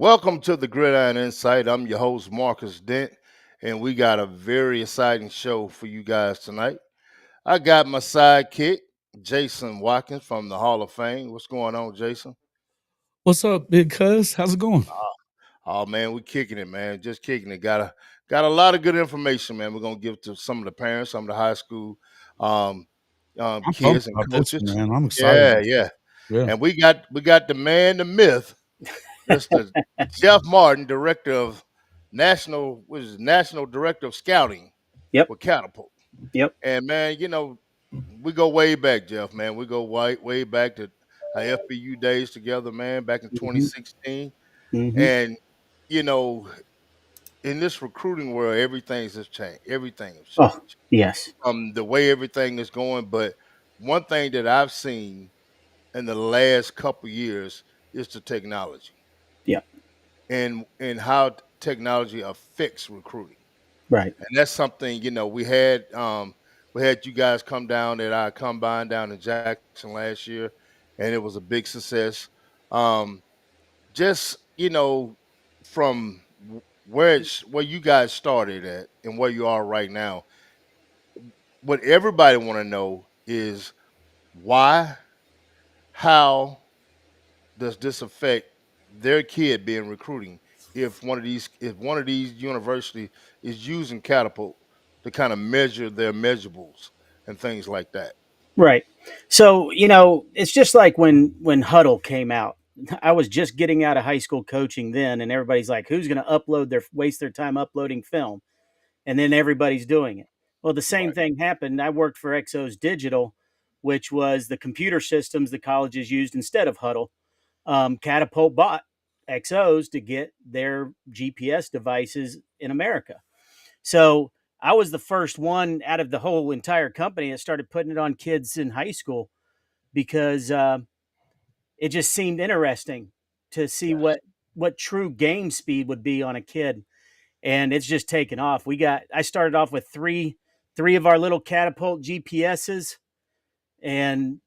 Welcome to the Gridiron Insight. I'm your host, Marcus Dent, and we got a very exciting show for you guys tonight. I got my sidekick, Jason Watkins from the Hall of Fame. What's going on, Jason? What's up, big cuz? How's it going? Oh man, we kicking it, man. Just kicking it. Got a lot of good information, man. We're gonna give to some of the parents, some of the high school um, I'm pumped kids and about this coaches. one, man. I'm excited. Yeah. Yeah. And we got the man, the myth, Mr. Jeff Martin, director of National Director of Scouting Yep. with Catapult. Yep. And man, we go way back, Jeff. Man, we go way back to our FBU days together, man, back in hmm 2016. hmm And you know, in this recruiting world, everything's has changed. Everything has Oh, changed yes. from the way everything is going. But one thing that I've seen in the last couple years is the technology Yep. and how technology affects recruiting. Right. And that's something, we had you guys come down at our combine down in Jackson last year, and it was a big success. Um, just, from where you guys started at and where you are right now, what everybody want to know is why, how does this affect their kid being recruiting if one of these universities is using Catapult to kind of measure their measurables and things like that? Right. So, it's just like when Huddle came out. I was just getting out of high school coaching then, and everybody's like, who's going to waste their time uploading film? And then everybody's doing it. Well, the same Right. thing happened. I worked for Exos Digital, which was the computer systems the colleges used instead of Huddle. Catapult bought XOs to get their GPS devices in America. So I was the first one out of the whole entire company that started putting it on kids in high school because it just seemed interesting to see Yes. what true game speed would be on a kid, and it's just taken off. I started off with three of our little Catapult GPSs, and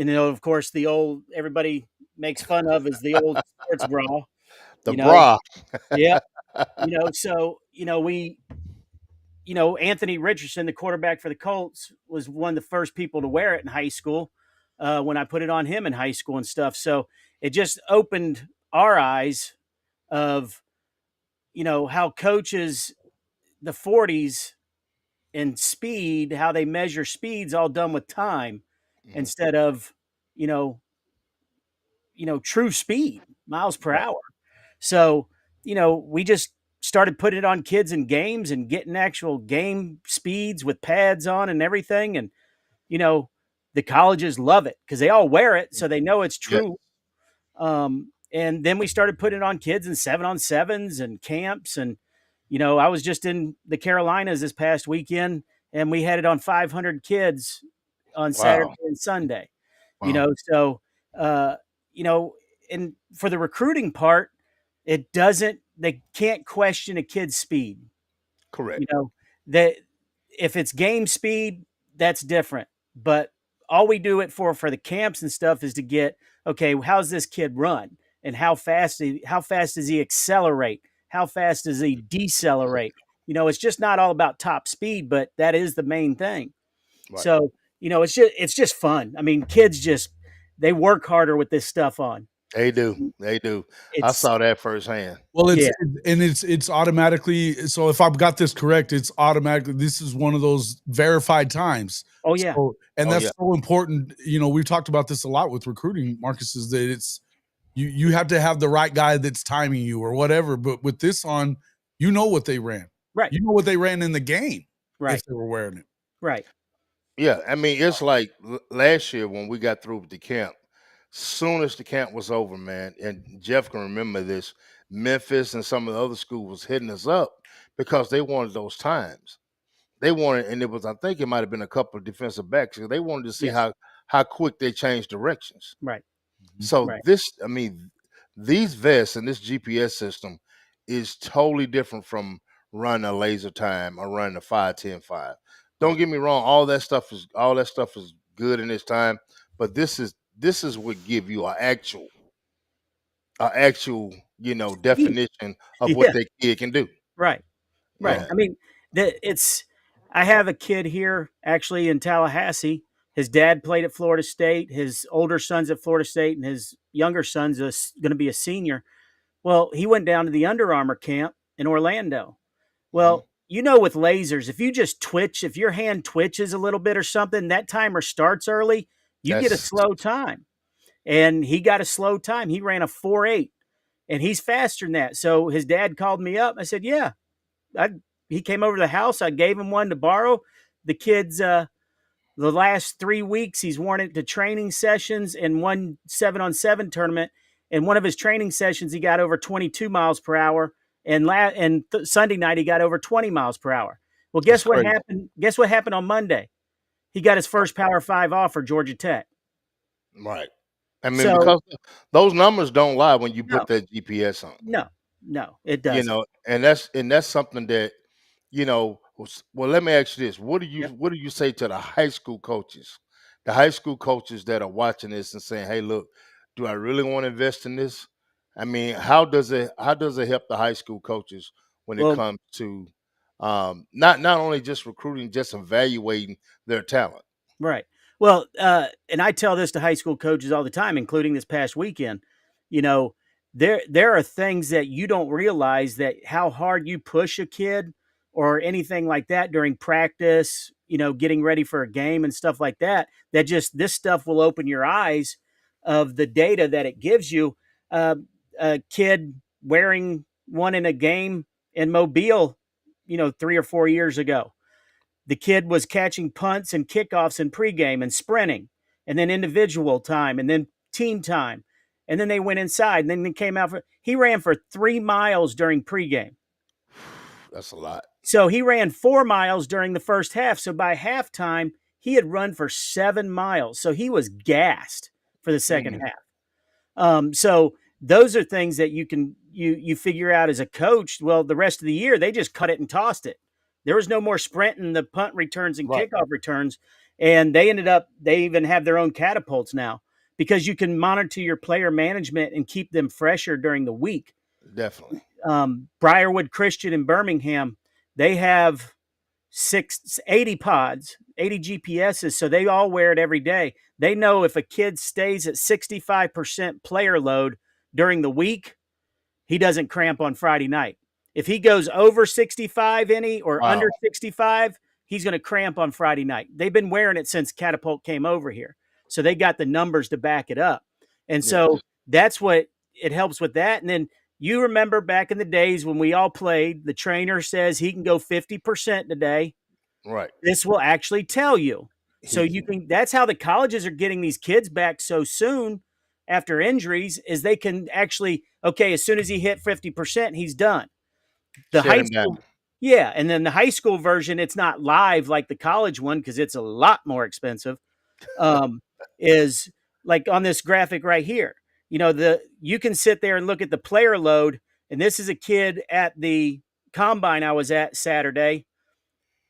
of course, the old everybody makes fun of is the old sports bra. The You know, bra. yep. So Anthony Richardson, the quarterback for the Colts, was one of the first people to wear it in high school when I put it on him in high school and stuff. So it just opened our eyes of, how coaches, the 40s and speed, how they measure speeds all done with time Mhm. instead of, you know, true speed, miles per Right. hour. So, we just started putting it on kids in games and getting actual game speeds with pads on and everything. And, you know, the colleges love it because they all wear it. So they know it's Yeah. true. And then we started putting it on kids in 7-on-7s and camps. And, I was just in the Carolinas this past weekend and we had it on 500 kids on Saturday Wow. and Sunday, Wow. so, uh, you know, and for the recruiting part, they can't question a kid's speed. Correct. You know, that if it's game speed, that's different. But all we do it for the camps and stuff is to get, okay, how's this kid run? And how fast does he accelerate? How fast does he decelerate? It's just not all about top speed, but that is the main thing. Right. So, it's just fun. I mean, kids just they work harder with this stuff on. They do. They do. I It's saw that firsthand. Well, yeah. it's automatically, so if I've got this correct, it's automatically, this is one of those verified times. Oh yeah. So, and Oh that's yeah. so important. We've talked about this a lot with recruiting, Marcus, is that it's you have to have the right guy that's timing you or whatever. But with this on, what they ran. Right. You know what they ran in the game if Right. they were wearing it. Right. Yeah. I mean, it's like last year when we got through with the camp. Soon as the camp was over, man, and Jeff can remember this, Memphis and some of the other schools was hitting us up because they wanted those times. They wanted, and it was, I think it might have been a couple of defensive backs. They wanted to see Yes. how quick they changed directions. Right. Mhm. So Right. I mean, these vests and this GPS system is totally different from running a laser time or running a 5-10-5. Don't Right. get me wrong, all that stuff is good in its time, but this is what give you an actual actual, definition of what Yeah, that kid can do. right. Right. Yeah. I mean, it's. I have a kid here actually in Tallahassee. His dad played at Florida State. His older son's at Florida State, and his younger son's going to be a senior. Well, he went down to the Under Armour camp in Orlando. Hmm. Well, with lasers, if you just twitch, if your hand twitches a little bit or something, that timer starts early. You get a That's slow time, and he got a slow time. He ran a 4.8, and he's faster than that. So his dad called me up. I said, "Yeah." I He came over to the house. I gave him one to borrow. The kid's the last 3 weeks he's worn it to training sessions and one 7-on-7 tournament. In one of his training sessions, he got over 22 miles per hour, and Sunday night he got over 20 miles per hour. Well, that's guess what crazy. happened? Guess what happened on Monday? He got his first Power 5 offer, Georgia Tech. Right. I mean, So because those numbers don't lie when you no, put that GPS on. no, no, it doesn't. And that's something that, well, let me ask you this. Yep. What do you say to the high school coaches that are watching this and saying, "Hey, look, do I really want to invest in this?" I mean, how does it help the high school coaches when it Well, comes to not only just recruiting, just evaluating their talent? right. Well, and I tell this to high school coaches all the time, including this past weekend. You know, there are things that you don't realize, that how hard you push a kid or anything like that during practice, getting ready for a game and stuff like that, that just this stuff will open your eyes of the data that it gives you. Uh, a kid wearing one in a game in Mobile, 3 or 4 years ago, the kid was catching punts and kickoffs in pregame and sprinting, and then individual time, and then team time. And then they went inside, and then they came out he ran for 3 miles during pregame. That's a lot. So he ran 4 miles during the first half. So by halftime, he had run for 7 miles. So he was gassed for the second Mm, half. So those are things that you figure out as a coach. Well, the rest of the year they just cut it and tossed it. There was no more sprinting the punt returns and right. kickoff returns, and they even have their own catapults now, because you can monitor your player management and keep them fresher during the week. Definitely. Briarwood Christian in Birmingham, they have 80 pods, 80 GPSs, so they all wear it every day. They know if a kid stays at 65% player load during the week, he doesn't cramp on Friday night. If he goes over 65 any or under Wow. 65, he's going to cramp on Friday night. They've been wearing it since Catapult came over here. So they got the numbers to back it up. And Yeah. so that's what it helps with that. And then you remember back in the days when we all played, the trainer says he can go 50% today. Right. This will actually tell you. So you can, that's how the colleges are getting these kids back so soon after injuries, is they can actually, okay, as soon as he hit 50%, he's done. The Shut high him down. school, yeah. And then the high school version, it's not live like the college one, because it's a lot more expensive. Um, is like on this graphic right here. You can sit there and look at the player load. And this is a kid at the combine I was at Saturday.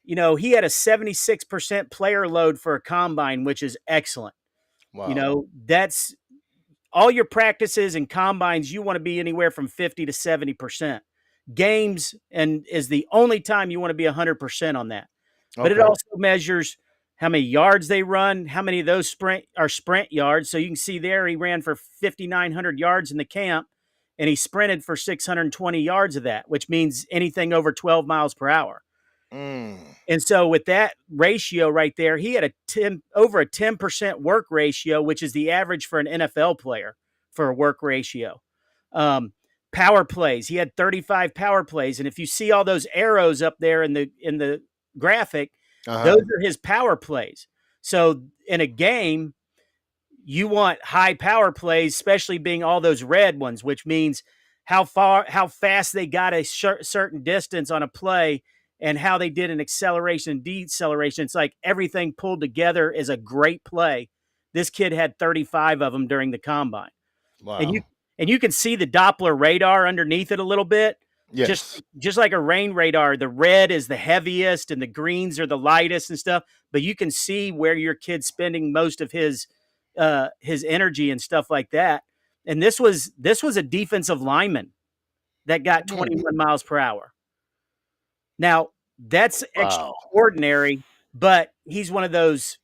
He had a 76% player load for a combine, which is excellent. Wow. That's all your practices and combines. You want to be anywhere from 50 to 70%. Games and is the only time you want to be 100% on that. But it Okay. also measures how many yards they run, how many of those sprint yards. So you can see there he ran for 5,900 yards in the camp, and he sprinted for 620 yards of that, which means anything over 12 miles per hour. Mm, And so with that ratio right there, he had over a 10% work ratio, which is the average for an NFL player for a work ratio. Um, Power plays, he had 35 power plays, and if you see all those arrows up there in the graphic, those uh-huh. are his power plays. So in a game, you want high power plays, especially being all those red ones, which means how fast they got a certain distance on a play, and how they did an acceleration and deceleration. It's like everything pulled together is a great play. This kid had 35 of them during the combine, and you Wow. and you can see the Doppler radar underneath it a little bit. Just Yes. just like a rain radar, the red is the heaviest and the greens are the lightest and stuff. But you can see where your kid's spending most of his energy and stuff like that. And this was a defensive lineman that got 21 miles per hour. Now, that's Wow. extraordinary, but he's one of those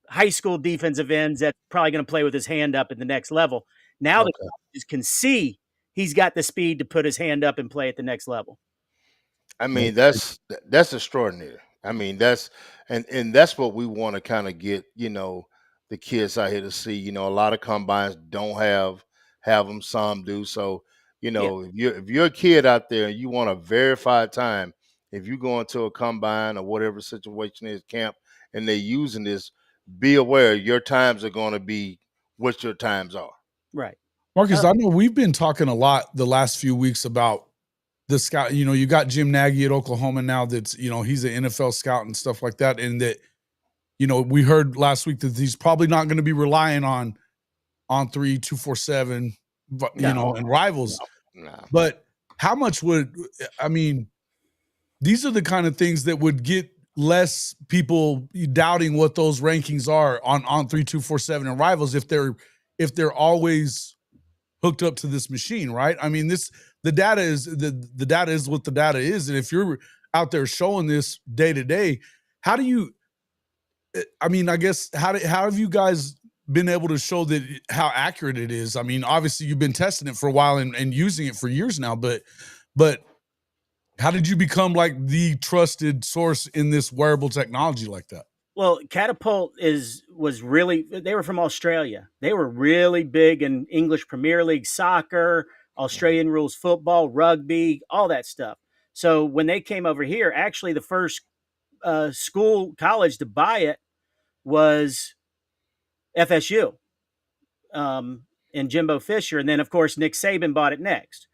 high school defensive ends that's probably going to play with his hand up at the next level. Now the Okay. coaches can see he's got the speed to put his hand up and play at the next level. I mean, that's extraordinary. I mean, and that's what we want to kind of get, the kids out here to see. A lot of combines don't have them, some do. So, Yeah, if you're a kid out there and you want a verified time, if you go into a combine or whatever situation is camp and they're using this, be aware your times are going to be what your times are. right. Marcus, I know we've been talking a lot the last few weeks about the scout. You got Jim Nagy at Oklahoma now. That's he's an NFL scout and stuff like that. And that we heard last week that he's probably not going to be relying on 247, No, and rivals. No. But how much these are the kind of things that would get less people doubting what those rankings are on 3247 and rivals if they're always hooked up to this machine, right? I mean, the data is the data is what the data is, and if you're out there showing this day to day, how do you? I mean, I guess how have you guys been able to show that how accurate it is? I mean, obviously you've been testing it for a while and using it for years now, but how did you become like the trusted source in this wearable technology like that? well, Catapult was really, they were from Australia. They were really big in English Premier League soccer, Australian rules football, rugby, all that stuff. So when they came over here, actually the first college to buy it was FSU, and Jimbo Fisher, and then of course Nick Saban bought it next.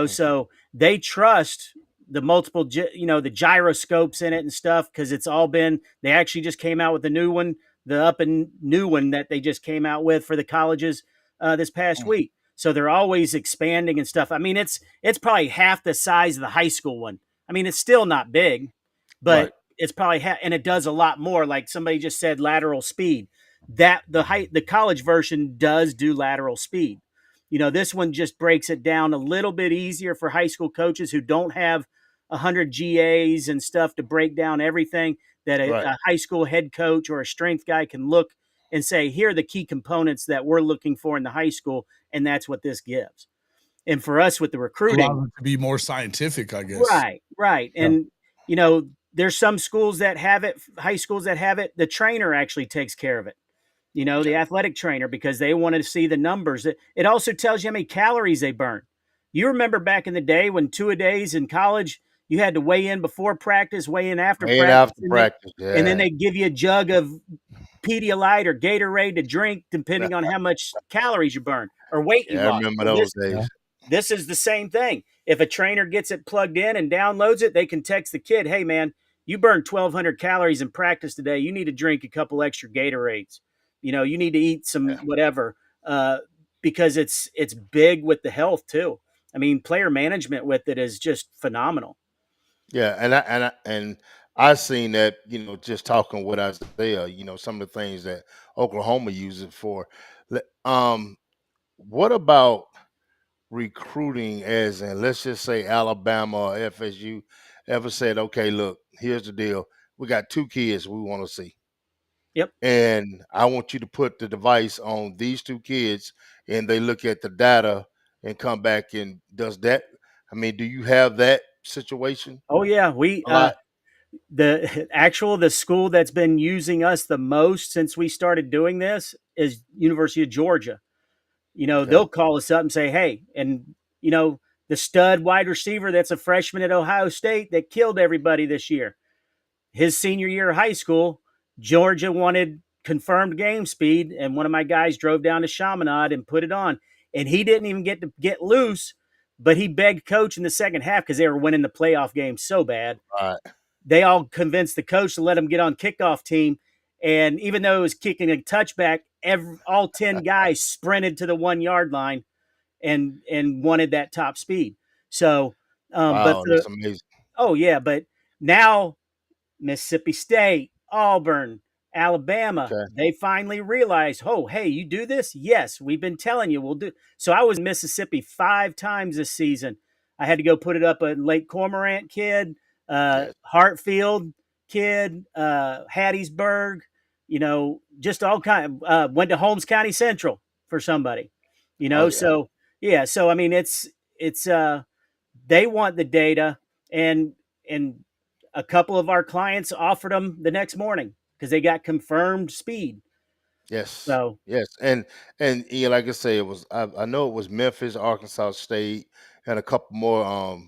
So they trust the multiple, the gyroscopes in it and stuff, because it's all been, they actually just came out with the new one, the up and new one that they just came out with for the colleges this past week. So they're always expanding and stuff. I mean, it's probably half the size of the high school one. I mean, it's still not big, but Right. it's probably and it does a lot more. Like somebody just said, lateral speed. That the college version does do lateral speed. This one just breaks it down a little bit easier for high school coaches who don't have 100 GAs and stuff to break down everything, that Right. a high school head coach or a strength guy can look and say, here are the key components that we're looking for in the high school, and that's what this gives. And for us with the recruiting, Allows it to be more scientific, I guess. right. Yeah. And, there's some schools that have it, high schools that have it. The trainer actually takes care of it. The athletic trainer, because they want to see the numbers. It also tells you how many calories they burn. You remember back in the day when two-a-days in college, you had to weigh in before practice, weigh in after Ain't practice, after practice. Yeah. and then they give you a jug of Pedialyte or Gatorade to drink, depending on how much calories you burn or weight you Yeah, I lost. remember Well, those days. this is the same thing. If a trainer gets it plugged in and downloads it, they can text the kid, hey, man, you burned 1,200 calories in practice today. You need to drink a couple extra Gatorades. You need to eat some whatever, because it's big with the health too. I mean, player management with it is just phenomenal. Yeah, I seen that, just talking with Isaiah, some of the things that Oklahoma uses it for. What about recruiting, as in, let's just say Alabama or FSU ever said, okay, look, here's the deal. We got two kids we want to see. Yep. And I want you to put the device on these two kids, and they look at the data and come back and does that. I mean, do you have that situation Oh yeah, we a lot? the school that's been using us the most since we started doing this is University of Georgia. Okay. They'll call us up and say, hey, and the stud wide receiver that's a freshman at Ohio State that killed everybody this year, his senior year of high school, Georgia wanted confirmed game speed, and one of my guys drove down to Chaminade and put it on, and he didn't even get to get loose, but he begged coach in the second half because they were winning the playoff game so bad. All right. They all convinced the coach to let him get on kickoff team, and even though it was kicking a touchback, all 10 guys sprinted to the 1 yard line and wanted that top speed. So, Wow, that's amazing. but now Mississippi State, Auburn, Alabama, Okay. they finally realized, oh, hey, you do this? Yes, we've been telling you we'll do. So I was in Mississippi 5 times this season. I had to go put it up a Lake Cormorant kid, Yes. Hartfield kid, Hattiesburg, just all kind. Went to Holmes County Central for somebody, Oh yeah. So yeah, so I mean, it's they want the data, and a couple of our clients offered them the next morning because they got confirmed speed. Yes. So Yes. And yeah, like I say, it was I know it was Memphis, Arkansas State, and a couple more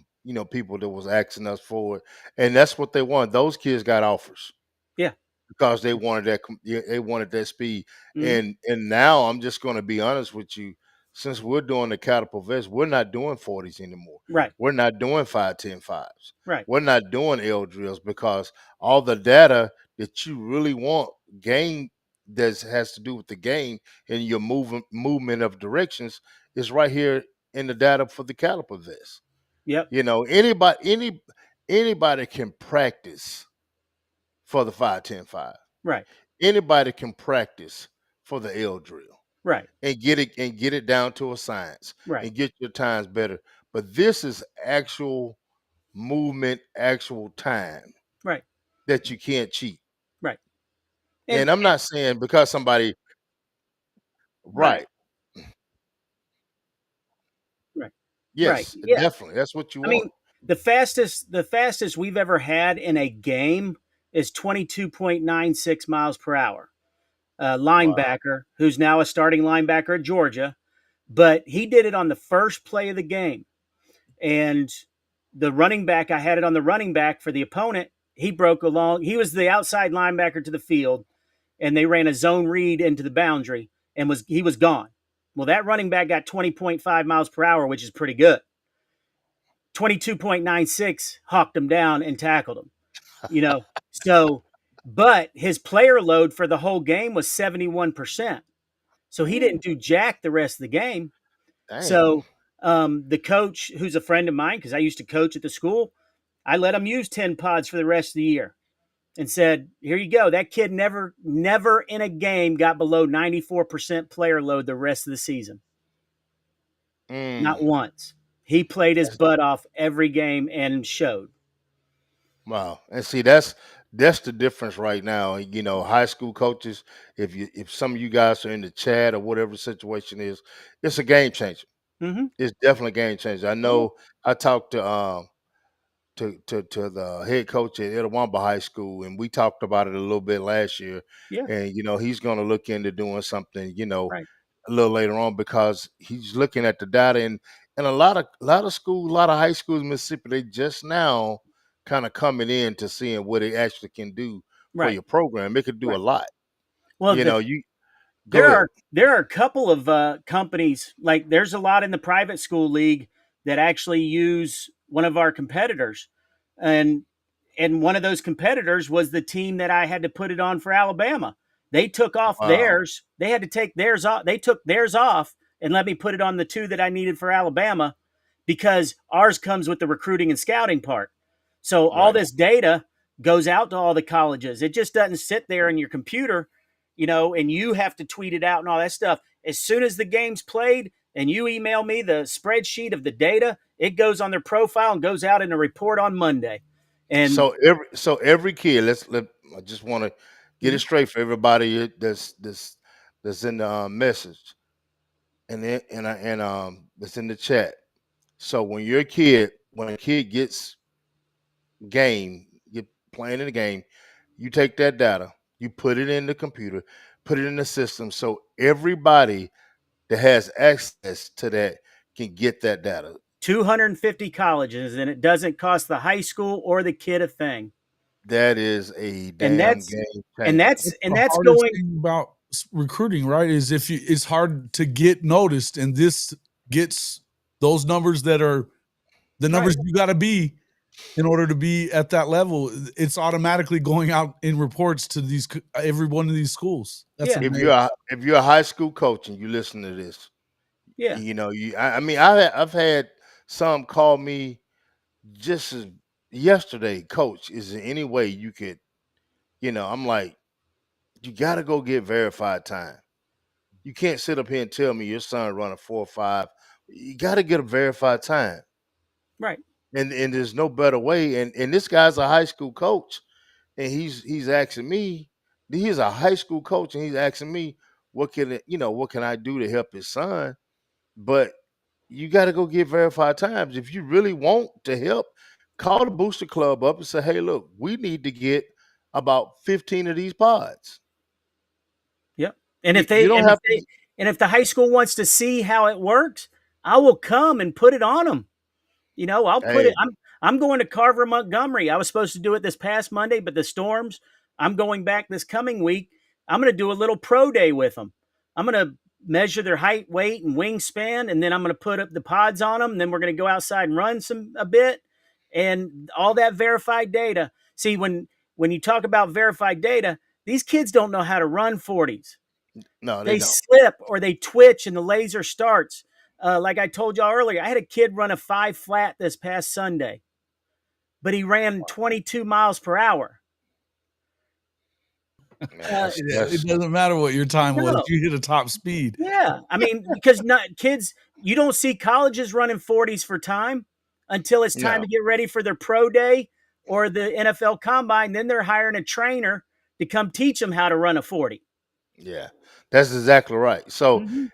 people that was asking us for it. And that's what they want. Those kids got offers yeah, because they wanted yeah, they wanted that speed. hmm And now I'm just going to be honest with you. Since we're doing the catapult vest, we're not doing 40s anymore. right, We're not doing 5-10-5s. right, We're not doing L drills because all the data that you really want game that has to do with the game and your movement of directions is right here in the data for the catapult vest. yep, Anybody can practice for the 5-10-5. right, Anybody can practice for the L drill right, and get it down to a science right, and get your times better. But this is actual movement, actual time right, that you can't cheat. right, and, And I'm and not saying because somebody right, right. right, right, Yes, yeah. definitely. That's what you I want. mean, the fastest we've ever had in a game is 22.96 miles per hour. Wow. Linebacker who's now a starting linebacker at Georgia, but he did it on the first play of the game. And the running back, I had it on the running back for the opponent. He broke along. He was the outside linebacker to the field, and they ran a zone read into the boundary, and he was gone. Well, that running back got 20.5 miles per hour, which is pretty good. 22.96 hawked him down and tackled him. You know, so but his player load for the whole game was 71%. So he Ooh, didn't do jack the rest of the game. dang. So the coach, who's a friend of mine, because I used to coach at the school, I let him use 10 pods for the rest of the year and said, here you go. That kid never in a game got below 94% player load the rest of the season. Not Mm, once. He played his that's butt off every game and showed. wow. And see, that's the difference right now. High school coaches, if some of you guys are in the chat or whatever the situation is, it's a game changer. Mm-hmm. It's definitely a game changer. I Oh, yeah. know I talked to the head coach at Itawamba High School, and we talked about it a little bit last year. Yeah. And he's going to look into doing something, Right. a little later on because he's looking at the data and a lot of schools, a lot of high schools in Mississippi, they just now kind of coming in to seeing what it actually can do for Right. your program. It could do a Right. lot. Well, You go there ahead. are a couple of companies, like there's a lot in the private school league that actually use one of our competitors, and one of those competitors was the team that I had to put it on for Alabama. They took off Wow. theirs. They had to take theirs off. They took theirs off and let me put it on the two that I needed for Alabama because ours comes with the recruiting and scouting part. So all Right. this data goes out to all the colleges. It just doesn't sit there in your computer, and you have to tweet it out and all that stuff. As soon as the game's played and you email me the spreadsheet of the data, it goes on their profile and goes out in a report on Monday. And So every kid, I just want to get it mhm, straight for everybody that's in the message and that's in the chat. So when a kid gets get playing in the game, you take that data, you put it in the computer, put it in the system, so everybody that has access to that can get that data. 250 colleges, and it doesn't cost the high school or the kid a thing. That is a And damn that's game and changer. that's That's and the that's hardest going thing about recruiting, right? Is if you, it's hard to get noticed, and this gets those numbers that are the right. numbers you got to be in order to be at that level. It's automatically going out in reports to every one of these schools. That's Yeah. amazing. If you're a high school coach and you listen to this, Yeah. I mean I've had some call me just as yesterday, coach, is there any way you could, I'm like, you got to go get verified time. You can't sit up here and tell me your son running 4.5. You got to get a verified time, Right. and there's no better way. And this guy's a high school coach, and he's asking me. He's a high school coach, and he's asking me what can I do to help his son? But you got to go get verified times if you really want to help. Call the booster club up and say, "Hey, look, we need to get about 15 of these pods." Yep. And You, if you they don't and if have they to. and if the high school wants to see how it works, I will come and put it on them. I'll put it. Hey, I'm going to Carver, Montgomery. I was supposed to do it this past Monday, but the storms. I'm going back this coming week. I'm going to do a little pro day with them. I'm going to measure their height, weight, and wingspan, and then I'm going to put up the pods on them. And then we're going to go outside and run a bit, and all that verified data. See, when you talk about verified data, these kids don't know how to run 40s. no, they They don't. slip or they twitch and the laser starts. Like I told y'all earlier, I had a kid run a 5 flat this past Sunday, but he ran 22 miles per hour. Man, Uh, It doesn't matter what your time was. no, You hit a top speed. yeah. I mean, because not kids, you don't see colleges running 40s for time until it's time no. to get ready for their pro day or the NFL combine. Then they're hiring a trainer to come teach them how to run a 40. Yeah, that's exactly right. So, Mm-hmm.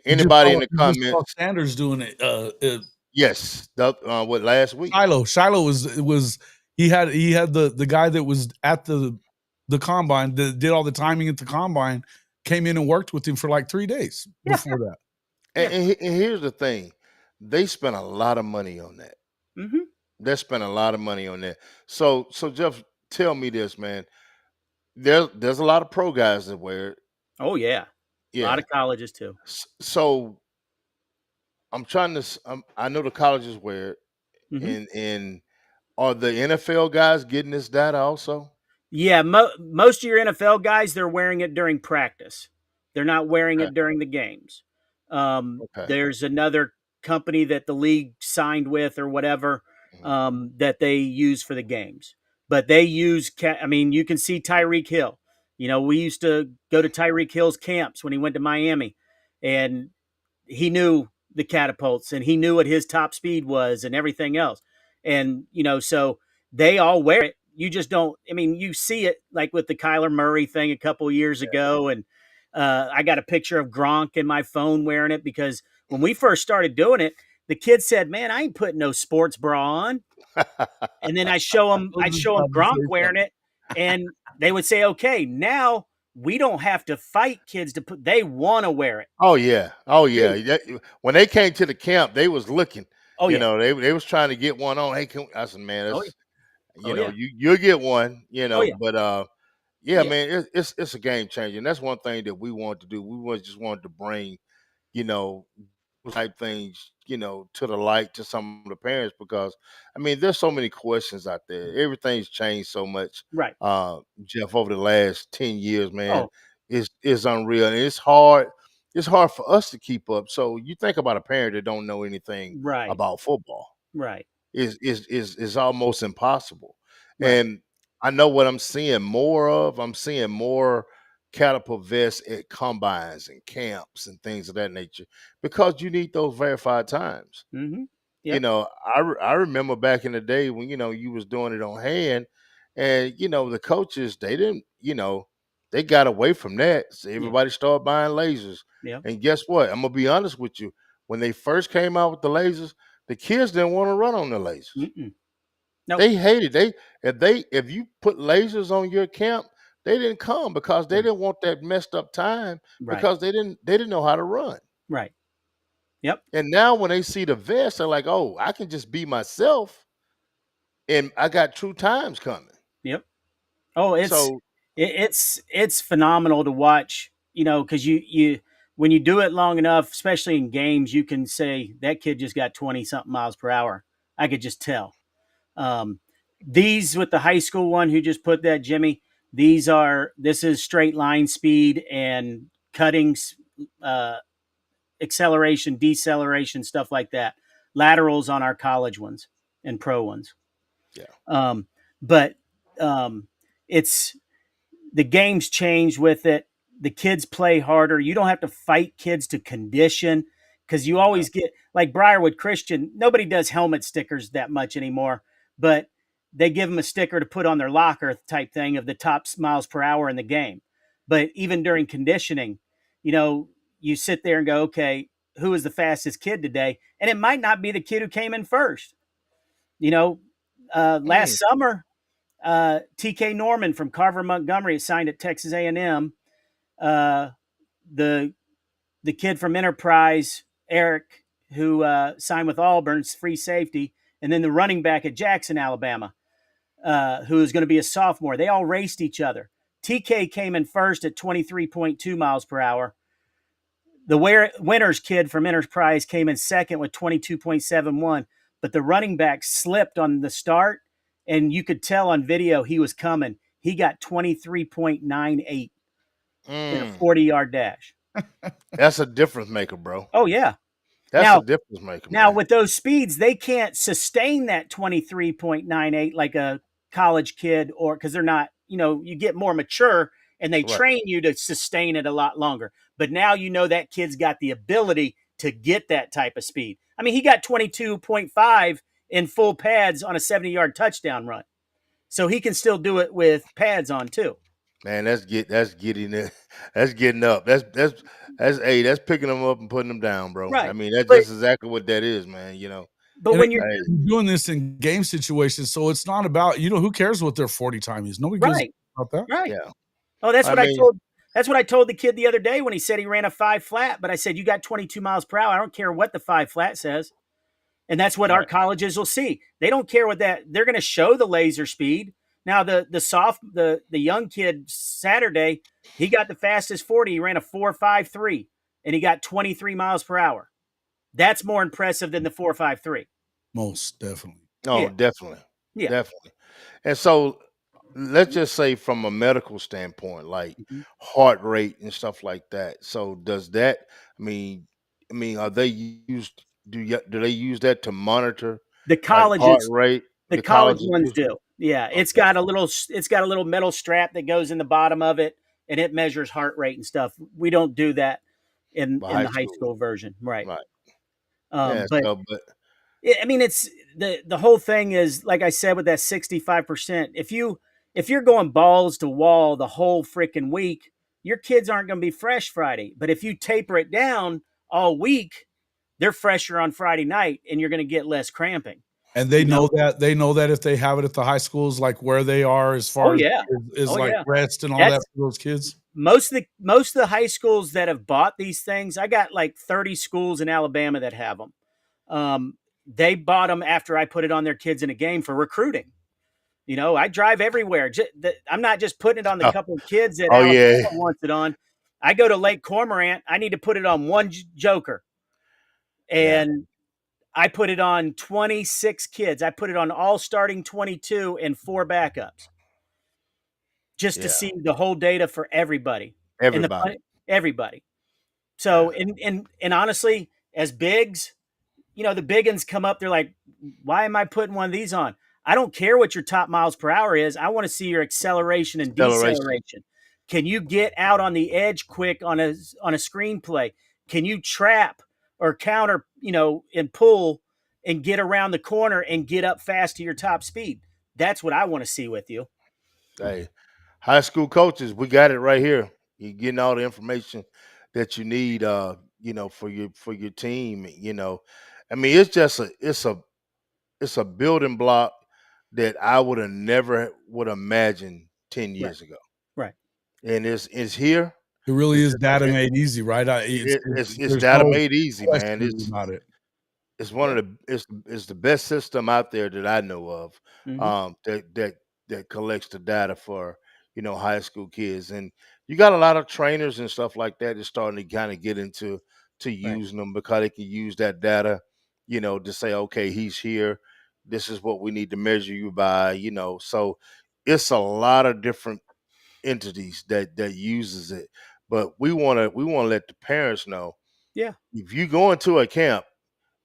anybody in the You just saw comments, Sanders doing it. yes, what last week? Shiloh was he had the guy that was at the combine that did all the timing at the combine came in and worked with him for like 3 days Yeah. before that. And, Yeah. and here's the thing, they spent a lot of money on that. Mm-hmm. They spent a lot of money on that. So Jeff, tell me this, man. There's a lot of pro guys that wear it. Oh, yeah. A lot Yeah. of colleges too. So I'm trying to. I know the colleges wear it, Mm-hmm. and are the NFL guys getting this data also? Yeah, most of your NFL guys, they're wearing it during practice. They're not wearing Okay. it during the games. Okay. There's another company that the league signed with or whatever Mhm. that they use for the games. But they use, I mean, you can see Tyreek Hill. We used to go to Tyreek Hill's camps when he went to Miami, and he knew the catapults and he knew what his top speed was and everything else. And, so they all wear it. You just don't, I mean, you see it like with the Kyler Murray thing a couple of years ago. And I got a picture of Gronk in my phone wearing it because when we first started doing it, the kid said, "Man, I ain't putting no sports bra on." And then I was I'd just show them about to Gronk say wearing something. it, and they would say, "Okay, now we don't have to fight kids to put. They want to wear it. Oh yeah, oh yeah. They, When they came to the camp, they was looking. oh yeah, They was trying to get one on. Hey, I said, man, oh yeah, that's oh yeah, you'll get one. oh yeah, But oh yeah, yeah, man, it's a game changer, and that's one thing that we wanted to do. Just wanted to bring you know type things to the light to some of the parents because I mean there's so many questions out there. Everything's changed so much, right. Jeff, over the last 10 years, man. Oh, It's unreal, and it's hard for us to keep up. So you think about a parent that don't know anything right, about football, right, is almost impossible. right. And I know what I'm seeing more of. I'm seeing more catapult vests at combines and camps and things of that nature because you need those verified times. Mm-hmm. You Yep. know, I remember back in the day when you was doing it on hand, and the coaches they didn't, they got away from that. So Yeah. everybody started buying lasers, Yep. and guess what? I'm gonna be honest with you. When they first came out with the lasers, the kids didn't want to run on the lasers. Mm-mm. Nope. They hated if you put lasers on your camp, they didn't come because they Right. didn't want that messed up time Right. because they didn't know how to run. Right. Yep. And now when they see the vest, they're like, "Oh, I can just be myself, and I got true times coming." Yep. Oh, So it's phenomenal to watch. Because you when you do it long enough, especially in games, you can say that kid just got 20 something miles per hour. I could just tell. Um, these with the high school one who just put that, Jimmy. This is straight line speed and cuttings, acceleration, deceleration, stuff like that. Laterals on our college ones and pro ones. yeah, Um, but um, it's the game's changed with it. The kids play harder. You don't have to fight kids to condition because you always get like Briarwood Christian. Nobody does helmet stickers that much anymore, but they give them a sticker to put on their locker type thing of the top miles per hour in the game. But even during conditioning, you sit there and go, okay, who is the fastest kid today? And it might not be the kid who came in first. Mm, Last summer, TK Norman from Carver Montgomery signed at Texas A&M. Uh, the the kid from Enterprise, Eric, who signed with Auburn's free safety, and then the running back at Jackson, Alabama, who is going to be a sophomore. They all raced each other. TK came in first at 23.2 miles per hour. The Winters kid from Enterprise came in second with 22.71, but the running back slipped on the start, and you could tell on video he was coming. He got 23.98 in a mm. 40-yard dash. That's a difference maker, bro. Oh, yeah. That's a Now, difference maker, Now, man. with those speeds, they can't sustain that 23.98 like a college kid, or because they're not, you get more mature and they Right. train you to sustain it a lot longer. But now that kid's got the ability to get that type of speed. I mean, he got 22.5 in full pads on a 70-yard touchdown run. So he can still do it with pads on too. Man, that's getting it. That's getting up. That's picking them up and putting them down, bro. I Right. mean, that's But just exactly what that is, man. but And when you're again, Hey, you're doing this in game situations, so it's not about who cares what their 40 time is. Nobody gives right, about that. right. yeah. Oh, that's I what I mean, told. That's what I told the kid the other day when he said he ran a 5 flat. But I said, you got 22 miles per hour. I don't care what the 5 flat says. And that's what our right. colleges will see. They don't care what that. They're going to show the laser speed. Now the young kid Saturday, he got the fastest 40. He ran a 4.53, and he got 23 miles per hour. That's more impressive than the 4.53. Most definitely. Oh, Yeah, definitely, yeah. definitely. And so, let's just say from a medical standpoint, like Mhm. heart rate and stuff like that. So, does that? I mean, are they used? Do they use that to monitor The like heart colleges rate? The The college colleges ones do. do. Yeah, Okay. it's got a little metal strap that goes in the bottom of it, and it measures heart rate and stuff. We don't do that in By in high the high school, school version, right? right? Yeah. But So, but I mean, it's the whole thing is like I said with that 65%. If you're going balls to wall the whole freaking week, your kids aren't going to be fresh Friday. But if you taper it down all week, they're fresher on Friday night, and you're going to get less cramping. And You know? they know that if they have it at the high schools, like where they are as Oh far as yeah, is oh like yeah. rest and all that That's for those kids. most of the high schools that have bought these things. I got like 30 schools in Alabama that have them. They bought them after I put it on their kids in a game for recruiting. I drive everywhere. I'm not just putting it on the oh, couple of kids that oh Alabama yeah, wants it on. I go to Lake Cormorant. I need to put it on one joker, yeah, and I put it on 26 kids. I put it on all starting 22 and 4 backups just to yeah. see the whole data for everybody. And Everybody. everybody. So, Yeah. and honestly, as bigs, the big uns come up, they're like, why am I putting one of these on? I don't care what your top miles per hour is. I want to see your acceleration and Acceleration. deceleration. Can you get out on the edge quick on a screenplay? Can you trap or counter, and pull and get around the corner and get up fast to your top speed? That's what I want to see with you. Hey, high school coaches, we got it right here. You're getting all the information that you need, for your team. I mean, it's a building block that I would have never would imagine ten Right. years ago, Right. and it's here. It really It's is just data made easy, right? it's There's data no made easy, man. question It's about it. It's one Yeah. of the it's the best system out there that I know of, Hmm. that collects the data for high school kids, and you got a lot of trainers and stuff like that that's starting to kind of get into Right. using them because they can use that data, to say, okay, he's here. This is what we need to measure you by, So it's a lot of different entities that uses it, but we want to let the parents know Yeah. if you go into a camp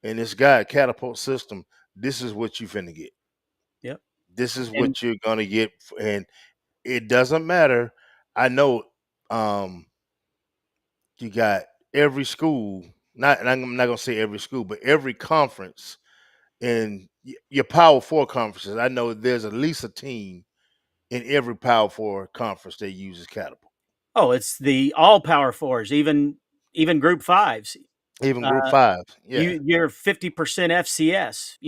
and it's got a catapult system, this is what you finna get. Yep. This is And what you're gonna get, and it doesn't matter I know um, you got every school. Not, and I'm not gonna say every school, but every conference in your Power Four conferences. I know there's at least a team in every Power Four conference that uses Catapult, Oh, it's the all power fours, even group fives. even Group Uh, Five. Yeah. you're 50% FCS.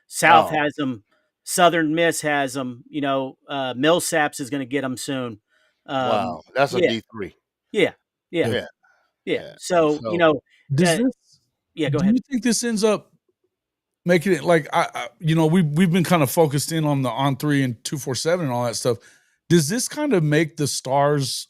South Oh, has them, Southern Miss has them. Millsaps is going to get them soon. wow. That's a Yeah, D3. yeah, yeah, Yeah. Yeah. yeah. Yeah. So So Does uh, this yeah. Go do ahead. you think this ends up making it like we've been kind of focused in on the on 3 and 247 and all that stuff. Does this kind of make the stars,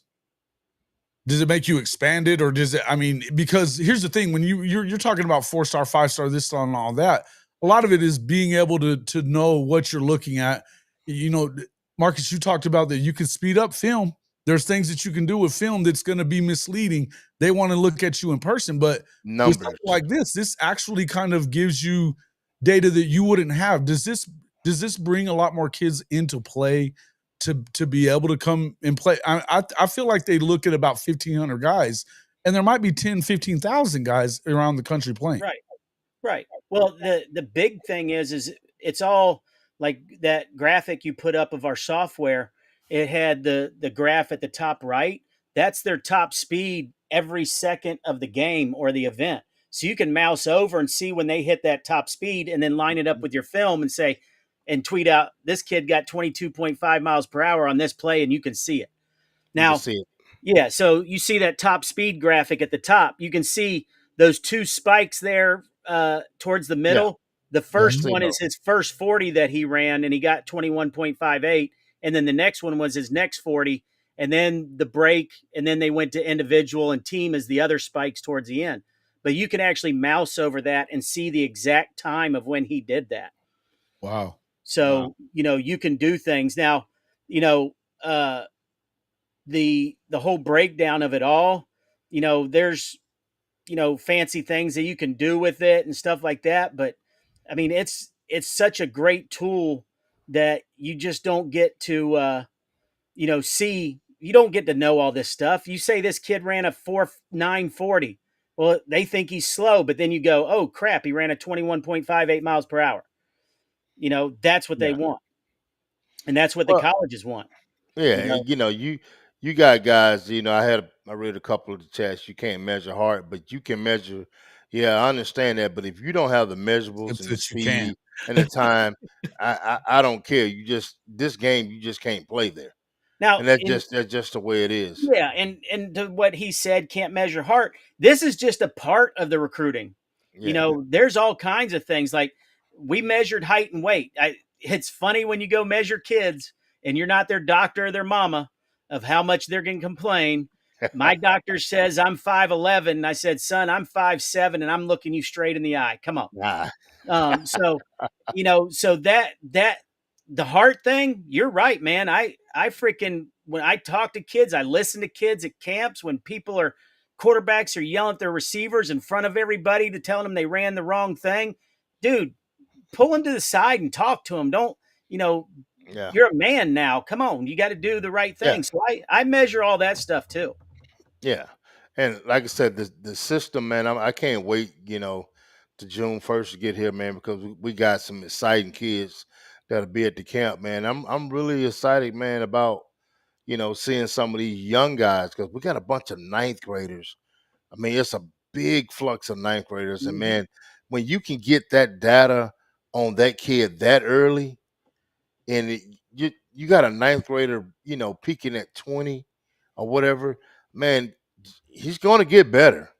does it make you expand it, or does it, I mean, because here's the thing, when you're talking about 4-star, 5-star, this star, and all that, a lot of it is being able to know what you're looking at. You know, Marcus, you talked about that you can speed up film. There's things that you can do with film that's going to be misleading. They want to look at you in person, but with numbers. something like this actually kind of gives you data that you wouldn't have. Does this bring a lot more kids into play to be able to come and play? I feel like they look at about 1,500 guys, and there might be 10, 15,000 guys around the country playing. Right. Right. Well, the big thing is it's all like that graphic you put up of our software. It had the graph at the top right. That's their top speed every second of the game or the event. So you can mouse over and see when they hit that top speed, and then line it up with your film and say, and tweet out, this kid got 22.5 miles per hour on this play, and you can see it. You can Now, see it. yeah, so you see that top speed graphic at the top. You can see those two spikes there towards the Yeah. middle. The Yeah. I first see one those. is his first 40 that he ran, and he got 21.58. And then the next one was his next 40. And then the break, and then they went to individual and team as the other spikes towards the end. But you can actually mouse over that and see the exact time of when he did that. Wow. Wow. So, you can do things. Now, you know, uh, the whole breakdown of it all, there's fancy things that you can do with it and stuff like that, but I mean it's such a great tool that you just don't get to see. You don't get to know all this stuff. You say this kid ran a 4.940, well, they think he's slow, but then you go, oh crap, he ran a 21.58 miles per hour. That's what they Yeah. want, and that's what the Well, colleges want. yeah. you know You got guys. I read a couple of the chats. You can't measure heart, but you can measure. Yeah, I understand that. But if you don't have the measurables It's and the that you can't. speed and the time, I don't care. This game you just can't play there, Now, and that's just the way it is. yeah, and to what he said, can't measure heart. This is just a part of the recruiting. Yeah. There's all kinds of things. Like, we measured height and weight. It's funny when you go measure kids and you're not their doctor or their mama of how much they're going to complain. My doctor says I'm 5'11", and I said, son, I'm 5'7", and I'm looking you straight in the eye. Come on. Nah. So that the heart thing, you're right, man. I freaking, when I talk to kids, I listen to kids at camps when quarterbacks are yelling at their receivers in front of everybody to telling them they ran the wrong thing. Dude, pull them to the side and talk to them. Don't, you know, Yeah. you're a man now. Come on, you got to do the right Yeah. thing. So I measure all that stuff too. Yeah, and like I said, the system, man, I can't wait, to June 1st to get here, man, because we got some exciting kids that'll be at the camp, man. I'm really excited, man, about seeing some of these young guys because we got a bunch of ninth graders. I mean, it's a big flux of ninth graders, and Mhm. man, when you can get that data on that kid that early, and you got a ninth grader, peaking at 20 or whatever, man, he's going to get better.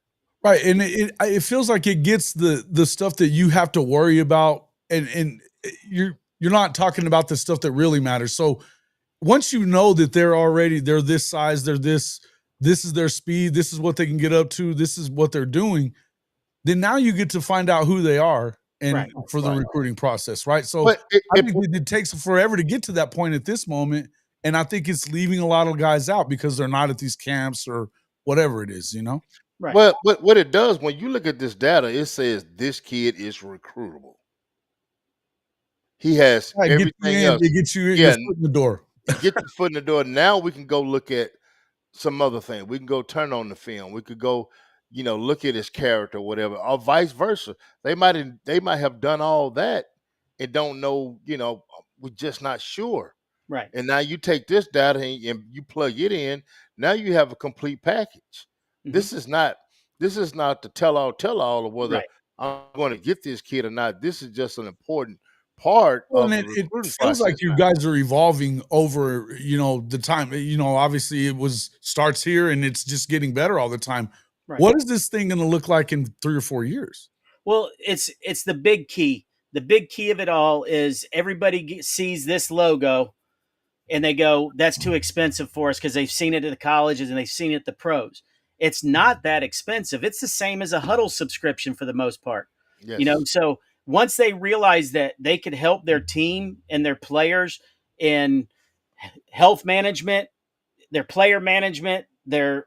Right, and it feels like it gets the stuff that you have to worry about, and you're not talking about the stuff that really matters. So once you know that they're this size, this is their speed, this is what they can get up to, this is what they're doing, then now you get to find out who they are and Right. for the Right. recruiting process, right? So But I think it takes forever to get to that point at this moment, and I think it's leaving a lot of guys out because they're not at these camps or whatever it is, you know? Right. well, what it does when you look at this data, it says this kid is recruitable. He has Right, get you everything in, else. they get you your Yeah, foot in the door. get your foot in the door. Now we can go look at some other thing. We can go turn on the film. We could go, look at his character, whatever, or vice versa. They might have done all that and don't know. We're just not sure. Right. And now you take this data and you plug it in. Now you have a complete package. Mhm. This is not the tell all of whether Right. I'm going to get this kid or not. This is just an important part Well, and of the it recruiting feels like process you now. guys are evolving over, the time. Obviously it starts here and it's just getting better all the time. Right. What is this thing going to look like in 3 or 4 years? Well, it's the big key. The big key of it all is everybody sees this logo and they go, "That's too expensive for us," because they've seen it at the colleges and they've seen it at the pros. It's not that expensive. It's the same as a Huddle subscription for the most part. Yes. So once they realize that they could help their team and their players in health management, their player management, their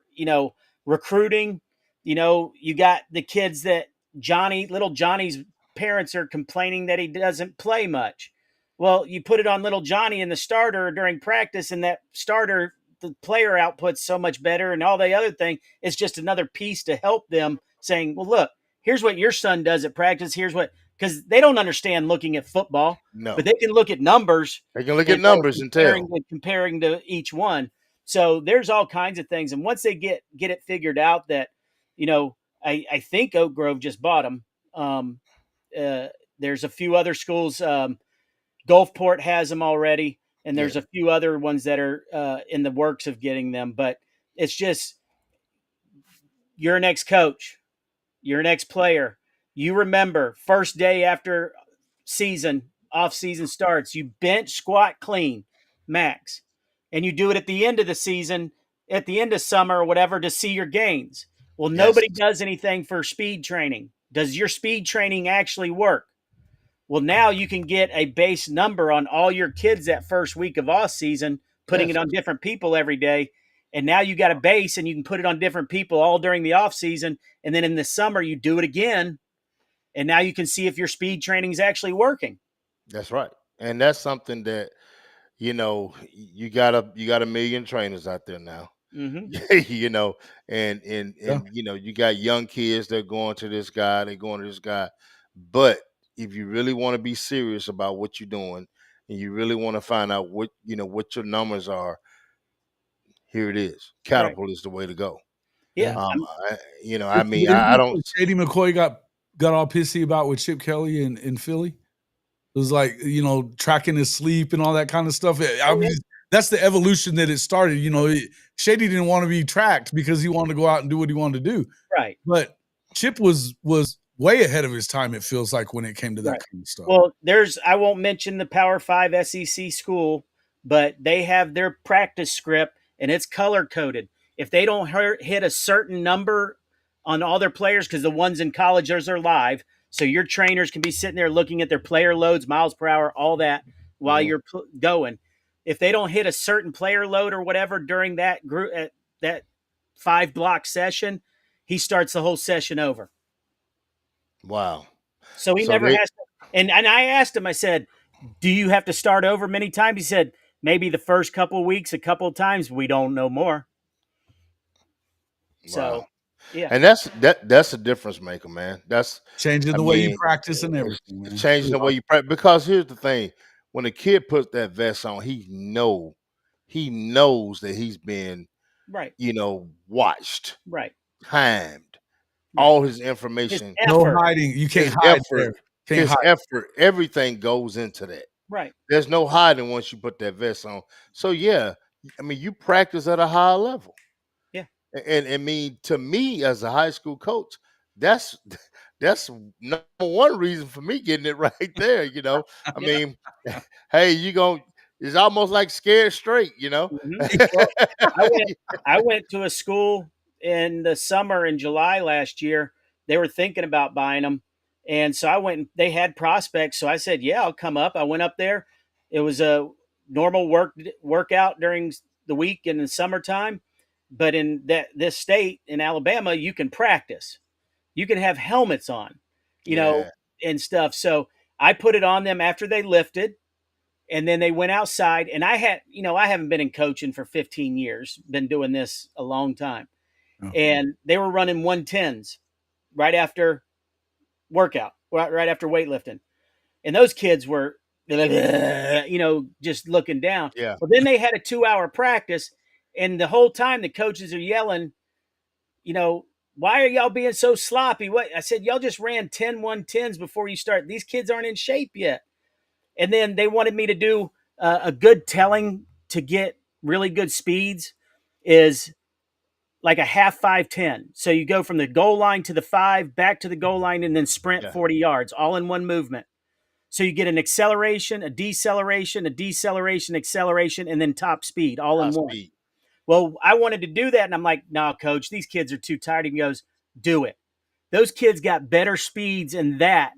recruiting. You got the kids that little Johnny's parents are complaining that he doesn't play much. Well, you put it on little Johnny in the starter during practice, and that starter, the player output's so much better, and all the other thing is just another piece to help them. Saying, "Well, look, here's what your son does at practice. Here's what," because they don't understand looking at football, No. but they can look at numbers They can look at and know numbers and tell. comparing to each one. So there's all kinds of things, and once they get it figured out, that I think Oak Grove just bought them. There's a few other schools. Gulfport has them already, and Yeah. there's a few other ones that are in the works of getting them. But it's just, you're an ex-coach, you're an ex-player. You remember first day after off season starts, you bench, squat, clean, max, and you do it at the end of the season, at the end of summer or whatever, to see your gains. Well, Yes. nobody does anything for speed training. Does your speed training actually work? Well, now you can get a base number on all your kids that first week of off season, putting it Yes. on different people every day. And now you got a base and you can put it on different people all during the off season. And then in the summer, you do it again. And now you can see if your speed training is actually working. That's right. And that's something that you got a million trainers out there now. Mm-hmm. you know, and Yeah. you got young kids that are going to this guy, they're going to this guy. But if you really want to be serious about what you're doing and you really want to find out what your numbers are, here it is. Right. Catapult is the way to go. Yeah. Yeah. Um, I, I Isn't mean, I don't. what Shady McCoy got all pissy about with Chip Kelly in Philly? It was like, tracking his sleep and all that kind of stuff. I mean, that's the evolution that it started. Shady didn't want to be tracked because he wanted to go out and do what he wanted to do. Right. But Chip was way ahead of his time, it feels like, when it came to that Right. kind of stuff. Well, I won't mention the Power 5 SEC school, but they have their practice script and it's color coded. If they don't hit a certain number on all their players, because the ones in college, those are live. So your trainers can be sitting there looking at their player loads, miles per hour, all that while Mhm. you're going. If they don't hit a certain player load or whatever during that group, that 5 block session, he starts the whole session over. Wow. So he So never they has to. And I asked him, I said, "Do you have to start over many times?" He said, "Maybe the first couple of weeks, a couple of times. We don't know more." wow. So, yeah. And that's a difference maker, man. Changing I the way you mean, practice and it's everything, man. changing the way you practice. Because here's the thing: when a kid puts that vest on, he knows that he's been, Right. watched, Right. timed, Right. all his His information, No effort. hiding. You can't his hide effort, there. Can't hide. everything goes into that. Right. There's no hiding once you put that vest on. So yeah, I mean, you practice at a high level. Yeah. And I mean, to me as a high school coach, that's that's number one reason for me getting it right there. I Yeah. mean, hey, it's almost like scared straight. Mhm. Well, I went to a school in the summer in July last year. They were thinking about buying them, and so I went. And they had prospects, so I said, "Yeah, I'll come up." I went up there. It was a normal workout during the week in the summertime, but in this state in Alabama, you can practice. You can have helmets on, Yeah. and stuff. So I put it on them after they lifted, And then they went outside, and I haven't been in coaching for 15 years, been doing this a long time. Oh. And they were running 110s right after workout, right after weightlifting. And those kids were, just looking down. Yeah. Well, then they had a 2-hour practice, and the whole time the coaches are yelling, why are y'all being so sloppy? What I said, y'all just ran 10 110s before you start. These kids aren't in shape yet. And then they wanted me to do a good telling to get really good speeds is like a half 5-10. So you go from the goal line to the 5, back to the goal line, and then sprint Yeah. 40 yards, all in one movement. So you get an acceleration, a deceleration, acceleration, and then top speed all in High one. speed. Well, I wanted to do that, and I'm like, no, coach, these kids are too tired. He goes, do it. Those kids got better speeds in that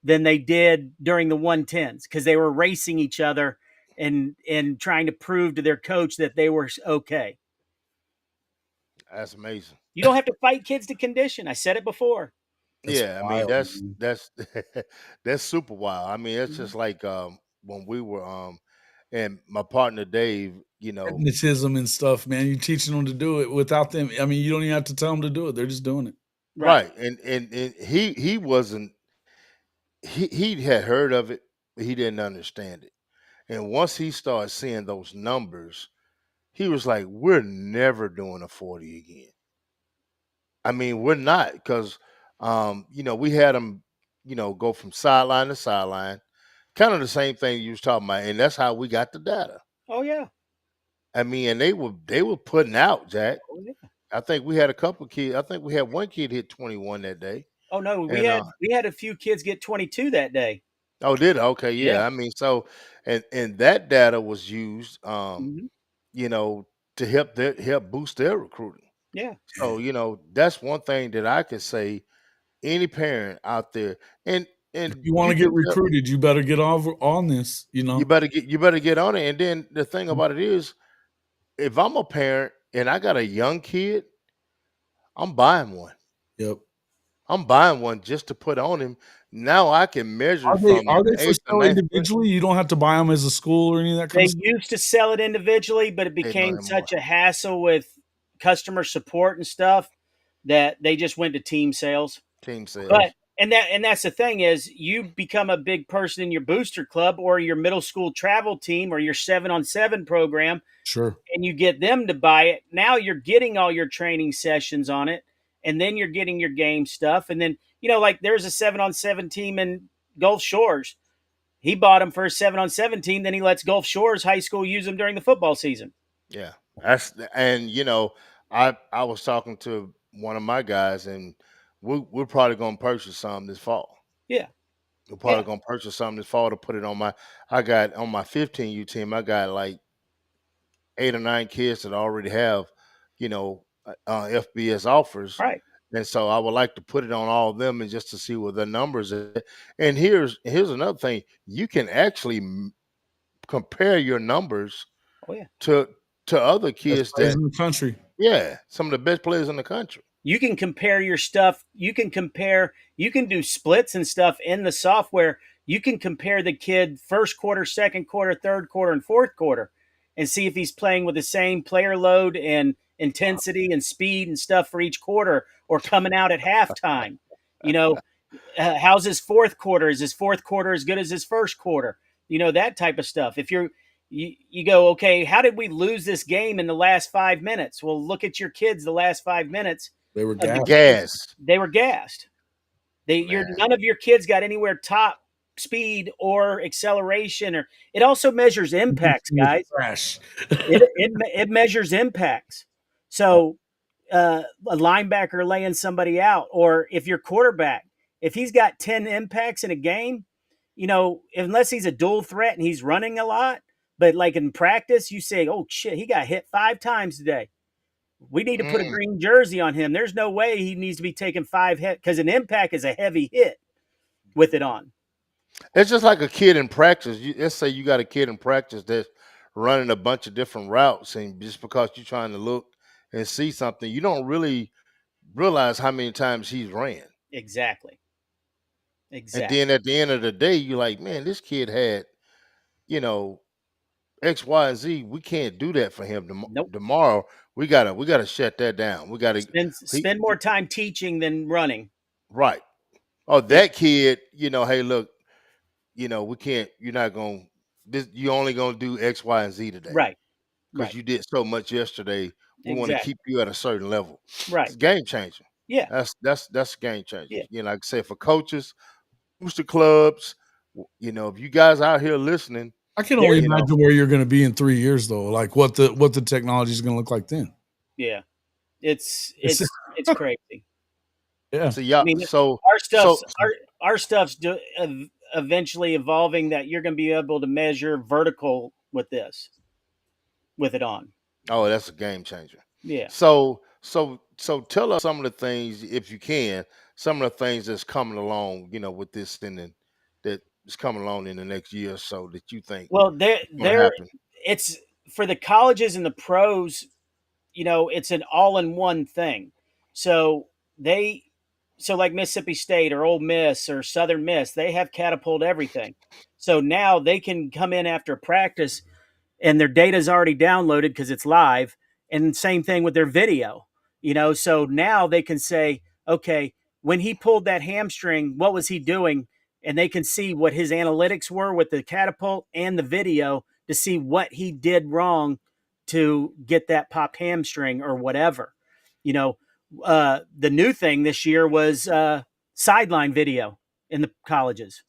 than they did during the 110s because they were racing each other and trying to prove to their coach that they were okay. That's amazing. You don't have to fight kids to condition. I said it before. That's Yeah, I mean wild, that's man. that's that's super wild. I mean, it's Mhm. just like when we were and my partner Dave, Hypnotism and stuff, man. You're teaching them to do it without them. I mean, you don't even have to tell them to do it. They're just doing it. Right. right, and he wasn't he had heard of it, but he didn't understand it. And once he started seeing those numbers, he was like, "We're never doing a 40 again." I mean, we're not because we had them, go from sideline to sideline, kind of the same thing you was talking about, and that's how we got the data. Oh yeah. I mean, and they were putting out, Jack. Oh yeah. I think we had a couple kids. I think we had one kid hit 21 that day, Oh no, we and had we had a few kids get 22 that day. oh, did it? Okay, Yeah. yeah. I mean, so and that data was used, Mhm. you know, to help boost their recruiting. Yeah. So that's one thing that I could say any parent out there, and If and you want you to get can recruited, you better get over on this. you better get on it. And then the thing about it is, if I'm a parent and I got a young kid, I'm buying one. Yep. I'm buying one just to put on him. Now I can measure Are they from are they the for eighth or sale ninth grade. individually? You don't have to buy them as a school or any of that kind They of stuff. used to sell it individually, but it They know became that more. such a hassle with customer support and stuff that they just went to team sales. Team But sales. that's the thing is you become a big person in your booster club or your middle school travel team or your 7-on-7 program Sure. and you get them to buy it. Now you're getting all your training sessions on it and then you're getting your game stuff and then like there's a 7-on-7 team in Gulf Shores. He bought them for a 7-on-7 team, then he lets Gulf Shores High School use them during the football season. Yeah. And I was talking to one of my guys, and we're probably gonna purchase some this fall. Yeah. We're probably Yeah. gonna purchase something this fall to put it on my. I got on my 15U team. I got like 8 or 9 kids that already have, FBS offers, Right. and so I would like to put it on all of them and just to see what the numbers are. And here's another thing: you can actually compare your numbers Oh yeah. to other Best kids players that, in the country. yeah, some of the best players in the country. You can compare your stuff. You can do splits and stuff in the software. You can compare the kid first quarter, second quarter, third quarter, and fourth quarter and see if he's playing with the same player load and intensity and speed and stuff for each quarter or coming out at halftime. You know, how's his fourth quarter? Is his fourth quarter as good as his first quarter? That type of stuff. If you go, okay, how did we lose this game in the last 5 minutes? Well, look at your kids the last 5 minutes They were of the gassed. game. Gas, They were gassed. man. None of your kids got anywhere top speed or acceleration, or it also measures impacts, guys. Trash. It measures impacts. So a linebacker laying somebody out, or if your quarterback, if he's got 10 impacts in a game, unless he's a dual threat and he's running a lot, but like in practice, you say, oh shit, he got hit 5 times today. We need to put a Mm. green jersey on him. There's no way he needs to be taking 5 hits because an impact is a heavy hit with it on. It's just like a kid in practice. Let's say you got a kid in practice that's running a bunch of different routes, and just because you're trying to look and see something, you don't really realize how many times he's ran. Exactly. And Exactly. then at the end of the day, you're like, man, this kid had you know, X, Y, and Z, we can't do that for him Nope. tomorrow. We gotta shut that down. We gotta Spend more time teaching than running. right. Oh, Yeah. that kid, hey, look, we can't. You're not gonna. This you only gonna do X, Y, and Z today Right. because Right. you did so much yesterday. We want to Exactly. keep you at a certain level. Right. It's a game changer. Yeah. That's a game changer. Yeah. Like I said, for coaches, booster clubs. If you guys out here listening, I can There only you imagine where you're going to be in 3 years, though. Like what the technology is going to look like then. Yeah. It's It's- crazy. Yeah. so I y'all, mean, so our so stuff's our stuff's eventually evolving that you're going to be able to measure vertical with it on. oh, that's a game changer. Yeah. So tell us some of the things, if you can, some of the things that's coming along, with this thing that is coming along in the next year or so that you think Well, is going to happen. it's for the colleges and the pros. It's an all-in-one thing. So they, like Mississippi State or Ole Miss or Southern Miss, they have Catapult everything. So now they can come in after practice and their data's already downloaded because it's live. And same thing with their video, So now they can say, okay, when he pulled that hamstring, what was he doing? And they can see what his analytics were with the Catapult and the video to see what he did wrong to get that popped hamstring or whatever. The new thing this year was sideline video in the colleges.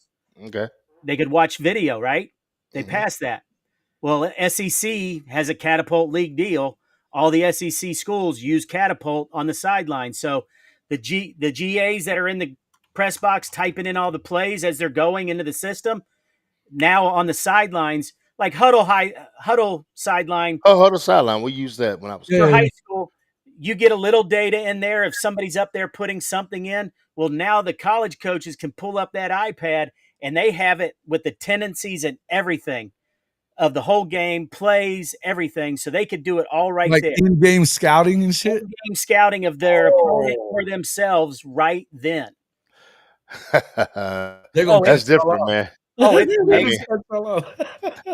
Okay. They could watch video, right? They Hmm. passed that. Well, SEC has a Catapult League deal. All the SEC schools use Catapult on the sideline. So the GAs that are in the press box typing in all the plays as they're going into the system, now on the sidelines, like huddle sideline Oh, hold the sideline. We used that when I was for Yeah. coaching. high school, you get a little data in there if somebody's up there putting something in. Well, now the college coaches can pull up that iPad and they have it with the tendencies and everything of the whole game, plays, everything. So they could do it all right Like there. in-game scouting and shit. In-game scouting of their opponent or themselves right then. They're gonna That's catch y'all different, out. man. Oh, it's They're gonna amazing. catch y'all out.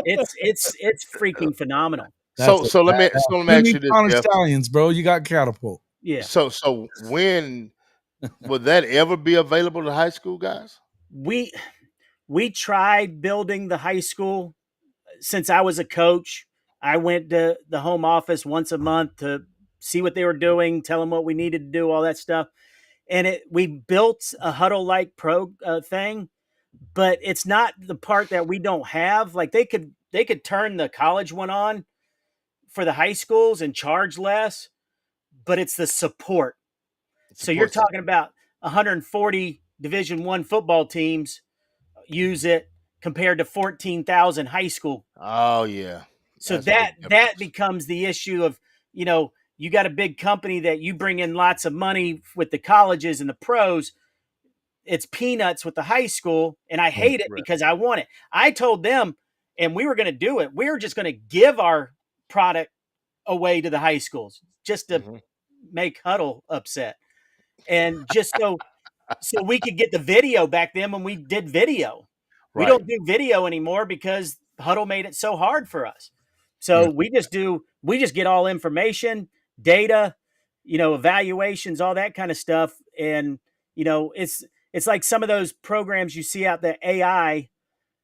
It's freaking phenomenal. That's So let me ask you this, Connor Jeff. Stallions, bro. You got Catapult. Yeah. So when will that ever be available to high school guys? We tried building the high school since I was a coach. I went to the home office once a month to see what they were doing, tell them what we needed to do, all that stuff. And we built a huddle like pro thing, but it's not the part that we don't have. Like they could turn the college one on for the high schools and charge less, but it's the support. So you're talking about 140 Division I football teams use it compared to 14,000 high school. Oh yeah. So That's a big that difference. becomes the issue of, you got a big company that you bring in lots of money with the colleges and the pros. It's peanuts with the high school, and I hate it Right. because I want it. I told them, and we were going to do it. We were just going to give our product away to the high schools just to Mhm. make Huddle upset, and just so we could get the video back then when we did video. We Right. don't do video anymore because Huddle made it so hard for us. So we just get all information, data, evaluations, all that kind of stuff. And, it's like some of those programs you see out the AI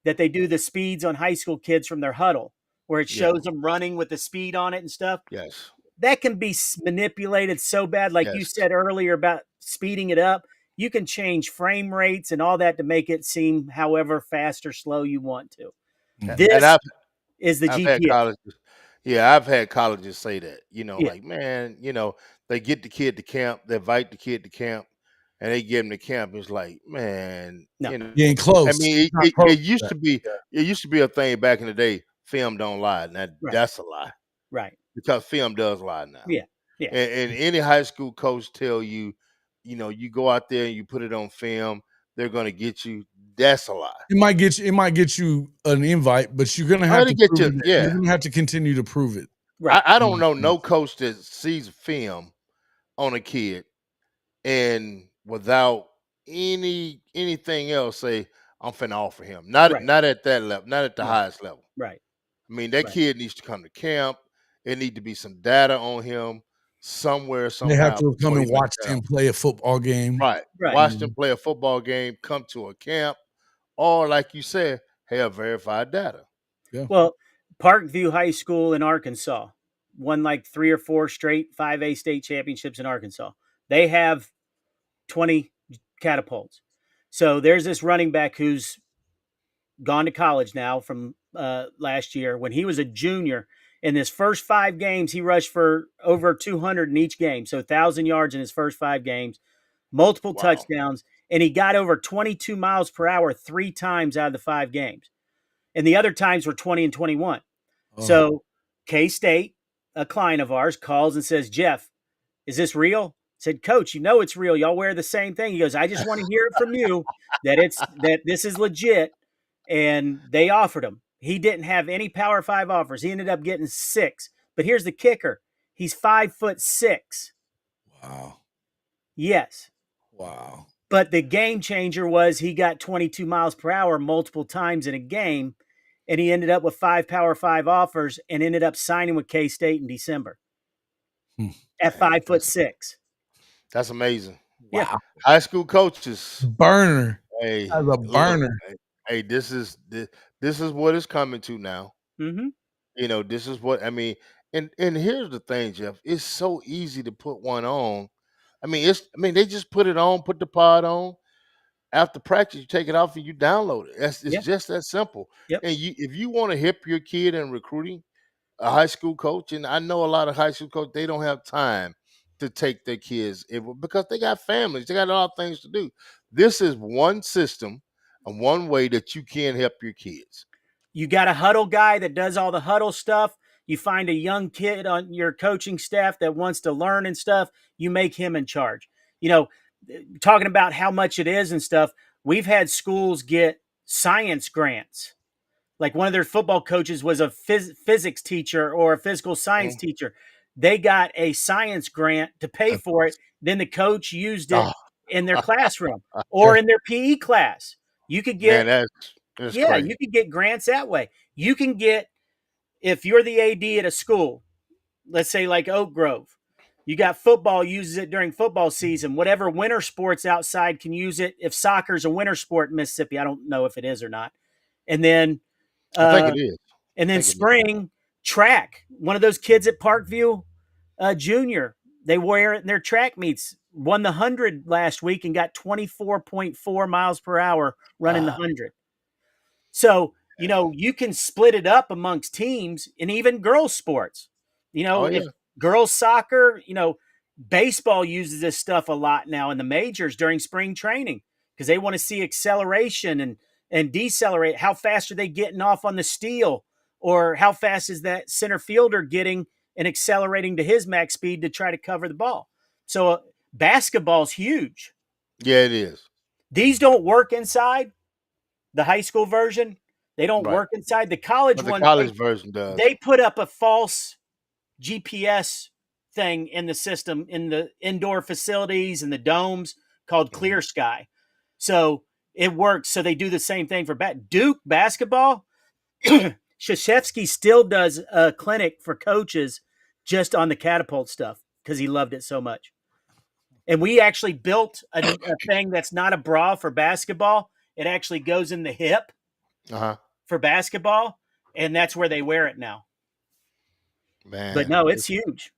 that they do the speeds on high school kids from their Huddle, where it Yeah. shows them running with the speed on it and stuff. Yes. That can be manipulated so bad. Like you Yes. said earlier about speeding it up, you can change frame rates and all that to make it seem however fast or slow you want to. And This is the I've had GPS. colleges. Yeah, I've had colleges say that. Yeah. Like, man, they get the kid to camp, they invite the kid to camp, and they get him to camp. It's like, man, No. You ain't close. I mean, Not it close used to be a thing back in the day. Film don't lie. Now Right. that's a lie Right. because film does lie now. Yeah. Yeah. And any high school coach tell you, you go out there and you put it on film, they're gonna get you. That's a lie. It might get you an invite, but you're gonna have to get prove you. it. Yeah. You're gonna have to continue to prove it. Right. I don't know no coach that sees film on a kid and without anything else say, I'm finna offer him. Not Right. not at that level, not at the Right. highest level. Right. I mean, that Right. kid needs to come to camp. It need to be some data on him somewhere, They have somehow to come before he and makes watch that him offer. play a football game. Right. Right. Watch them play a football game, come to a camp, or like you said, have verified data. Yeah. Well, Parkview High School in Arkansas won like 3 or 4 straight 5A state championships in Arkansas. They have 20 catapults. So there's this running back who's gone to college now from last year. When he was a junior, in his first 5 games, he rushed for over 200 in each game. So 1,000 yards in his first 5 games, multiple Wow. touchdowns, and he got over 22 miles per hour 3 times out of the 5 games. And the other times were 20 and 21. Oh, So K-State, a client of ours, calls and says, Jeff, is this real? I said, Coach, you know it's real. Y'all wear the same thing. He goes, I just want to hear it from you that this is legit. And they offered him. He didn't have any Power 5 offers. He ended up getting 6. But here's the kicker. He's 5'6". wow. Yes. Wow. But the game changer was he got 22 miles per hour multiple times in a game, and he ended up with 5 Power 5 offers and ended up signing with K-State in December at Man, 5'6". that's amazing. Yeah. Wow. High school coaches. Burner. Hey, As a look. burner. Hey, this is what it's coming to now. Mm-hmm. This is what I mean. And here's the thing, Jeff. It's so easy to put one on. They just put it on, put the pod on. After practice, you take it off and you download it. It's Yeah. just that simple. Yep. And if you want to hip your kid in recruiting, a high school coach, and I know a lot of high school coaches, they don't have time to take their kids because they got families, they got a lot of things to do. This is one system and one way that you can help your kids. You got a huddle guy that does all the huddle stuff. You find a young kid on your coaching staff that wants to learn and stuff. You make him in charge. Talking about how much it is and stuff, we've had schools get science grants. Like one of their football coaches was a physics teacher or a physical science Mhm. teacher. They got a science grant to pay for it. Then the coach used it Oh, in their classroom or in their PE class. You could man, get, that's yeah, crazy. you could get grants that way. You can get, if you're the AD at a school, let's say like Oak Grove, you got football uses it during football season. Whatever winter sports outside can use it. If soccer's a winter sport in Mississippi, I don't know if it is or not. And then, I think uh, it is. and I then think it is. spring track. One of those kids at Parkview Junior, they wear it in their track meets. Won the 100 last week and got 24.4 miles per hour running the Ah, 100. So, you can split it up amongst teams and even girls sports. oh If yeah. girls soccer, baseball uses this stuff a lot now in the majors during spring training because they want to see acceleration and decelerate. How fast are they getting off on the steal? Or how fast is that center fielder getting and accelerating to his max speed to try to cover the ball? So basketball's huge. Yeah, it is. These don't work inside the high school version. They don't Right. work inside the college But the ones. college version does. They put up a false GPS thing in the system in the indoor facilities and the domes called Mhm. Clear Sky. So it works. So they do the same thing for Duke basketball. Krzyzewski still does a clinic for coaches just on the catapult stuff because he loved it so much. And we actually built a thing that's not a bra for basketball. It actually goes in the hip Uh-huh. for basketball, and that's where they wear it now. But Man, no, it's huge.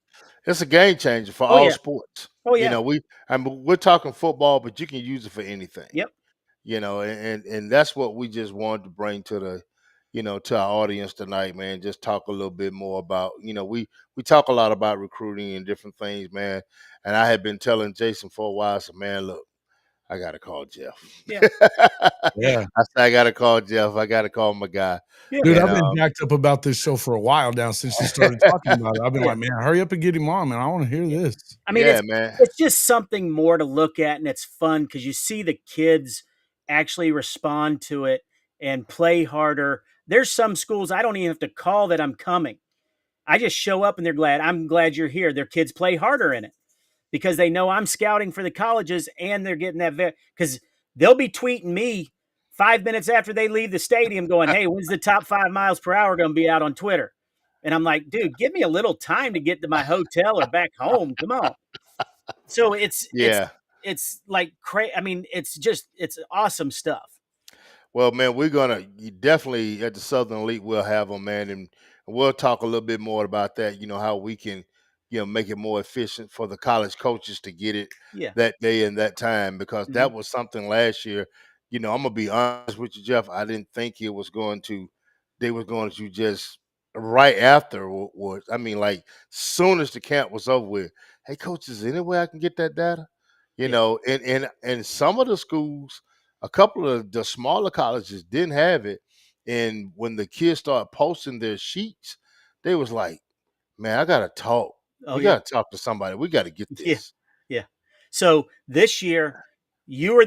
it's a game changer for Oh all yeah. sports. Oh yeah. We're talking football, but you can use it for anything. Yep. And that's what we just wanted to bring to to our audience tonight, man. Just talk a little bit more about, we talk a lot about recruiting and different things, man. And I had been telling Jason for a while, so man, look, I gotta call Jeff. Yeah. Yeah. I said I gotta call Jeff. I gotta call my guy. Yeah. Dude, And I've been jacked up about this show for a while now since you started talking about it. I've been Yeah. like, man, hurry up and get him on, man. I want to hear this. I mean, yeah, man. it's just something more to look at, and it's fun because you see the kids actually respond to it and play harder. There's some schools I don't even have to call that I'm coming. I just show up and they're glad. I'm glad you're here. Their kids play harder in it because they know I'm scouting for the colleges and they're getting that because they'll be tweeting me 5 minutes after they leave the stadium going, hey, when's the top 5 miles per hour going to be out on Twitter? And I'm like, dude, give me a little time to get to my hotel or back home. Come on. So Yeah. it's like crazy. I mean, it's awesome stuff. Well, man, you definitely at the Southern Elite we'll have them, man, and we'll talk a little bit more about that. How we can, make it more efficient for the college coaches to get it Yeah. that day and that time because Mhm. that was something last year. I'm gonna be honest with you, Jeff. I didn't think they was going to just right after was. I mean, like soon as the camp was over with. Hey, coach, is there any way I can get that data? Yeah. And some of the schools, a couple of the smaller colleges didn't have it. And when the kids started posting their sheets, they was like, man, I gotta talk. Oh, We yeah. gotta talk to somebody. We gotta get Yeah. this. Yeah. So this year, you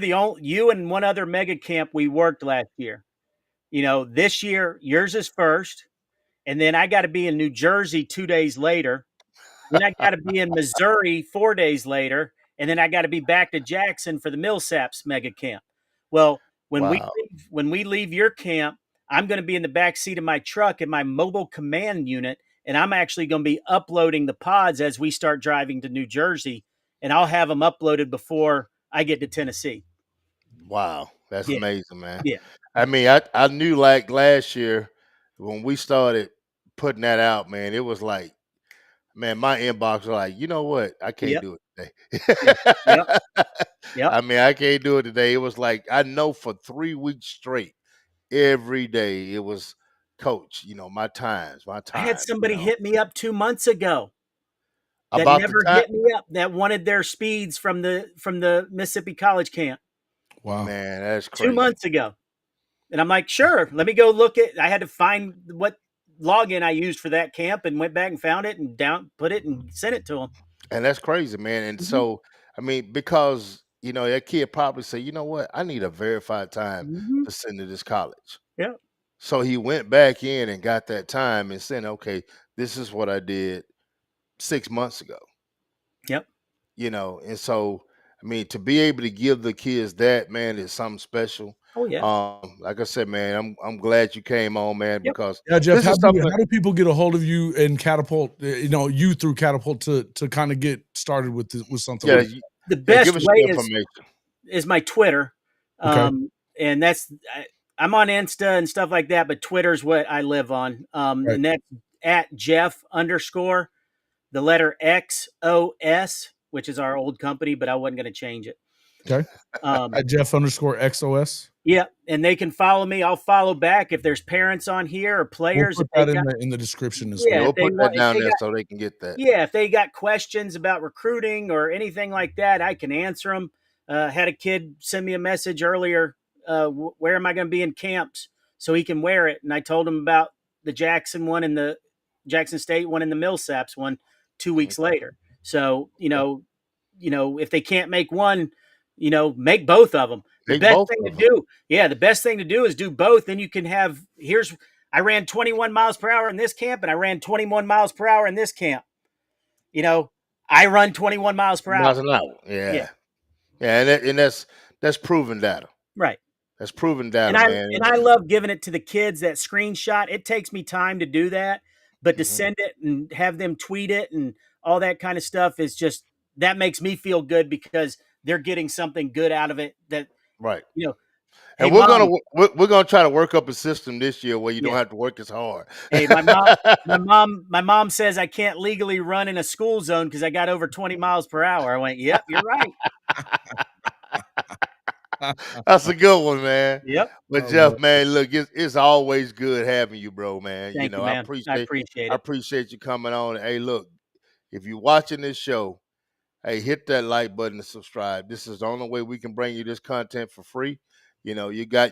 and one other mega camp we worked last year. This year, yours is first. And then I got to be in New Jersey 2 days later. Then I got to be in Missouri 4 days later. And then I got to be back to Jackson for the Millsaps mega camp. Well, Wow. when we leave your camp, I'm going to be in the back seat of my truck in my mobile command unit. And I'm actually going to be uploading the pods as we start driving to New Jersey. And I'll have them uploaded before I get to Tennessee. Wow. That's Yeah. amazing, man. Yeah. I mean, I knew like last year when we started putting that out, man, it was like, man, my inbox was like, you know what? I can't Yep. do it Yeah. Yep. today. Yep. I mean, I can't do it today. It was like I know for 3 weeks straight, every day it was, coach. My times, my I had time. somebody hit me up 2 months ago that About the never time, hit me up that wanted their speeds from the Mississippi College camp Wow. man, that's 2 crazy. months ago. And I'm like, sure, let me go look at. I had to find what login I used for that camp and went back and found it and put it and sent it to them. And that's crazy, man. And Mhm. so, I mean, because that kid probably said, you know what, I need a verified time Mhm. to send to this college. Yep. So he went back in and got that time and said, okay, this is what I did 6 months ago. Yep. And so I mean to be able to give the kids that, man, is something special. Oh yeah. Like I said, man, I'm glad you came on, man, Yep. because Yeah, Jeff, this is something. how do people get a hold of you and Catapult, you through Catapult to kind of get started with something Yeah, like The yeah, best give us way your information. is my Twitter. Okay. And I'm on Insta and stuff like that, but Twitter's what I live on. Right. And that's at Jeff _ the letter XOS, which is our old company, but I wasn't going to change it. Okay. At Jeff _XOS? Yeah, and they can follow me. I'll follow back if there's parents on here or We'll players. put that in the description as Yeah, Yeah, well. we'll if they put that want, if down they there got, so they can get that. yeah, if they got questions about recruiting or anything like that, I can answer them. Had a kid send me a message earlier. Where am I going to be in camps so he can wear it? And I told him about the Jackson one and the Jackson State one and the Millsaps one 2 weeks later. So if they can't make one, make both of them. The Make best both thing to of them. do, the best thing to do is do both. Then you can have I ran 21 miles per hour in this camp and I ran 21 miles per hour in this camp. I run 21 miles per Miles hour. an hour. Yeah, Yeah. Yeah, and that's proven data. right. That's proven And data, I man. and I love giving it to the kids that screenshot. It takes me time to do that, but to Mhm. send it and have them tweet it and all that kind of stuff is just that makes me feel good because they're getting something good out of it. That Right. hey And we're gonna mom, we're gonna try to work up a system this year where you don't yeah, have to work as hard. hey my mom says I can't legally run in a school zone because I got over 20 miles per hour. I went, yep, you're right. That's a good one, man. Yep. But I love Jeff, man, look, it's always good having you, bro, man. Thank you, man. I appreciate I it. appreciate you coming on. Hey, look, if you're watching this show, hey, hit that like button and subscribe. This is the only way we can bring you this content for free. You guys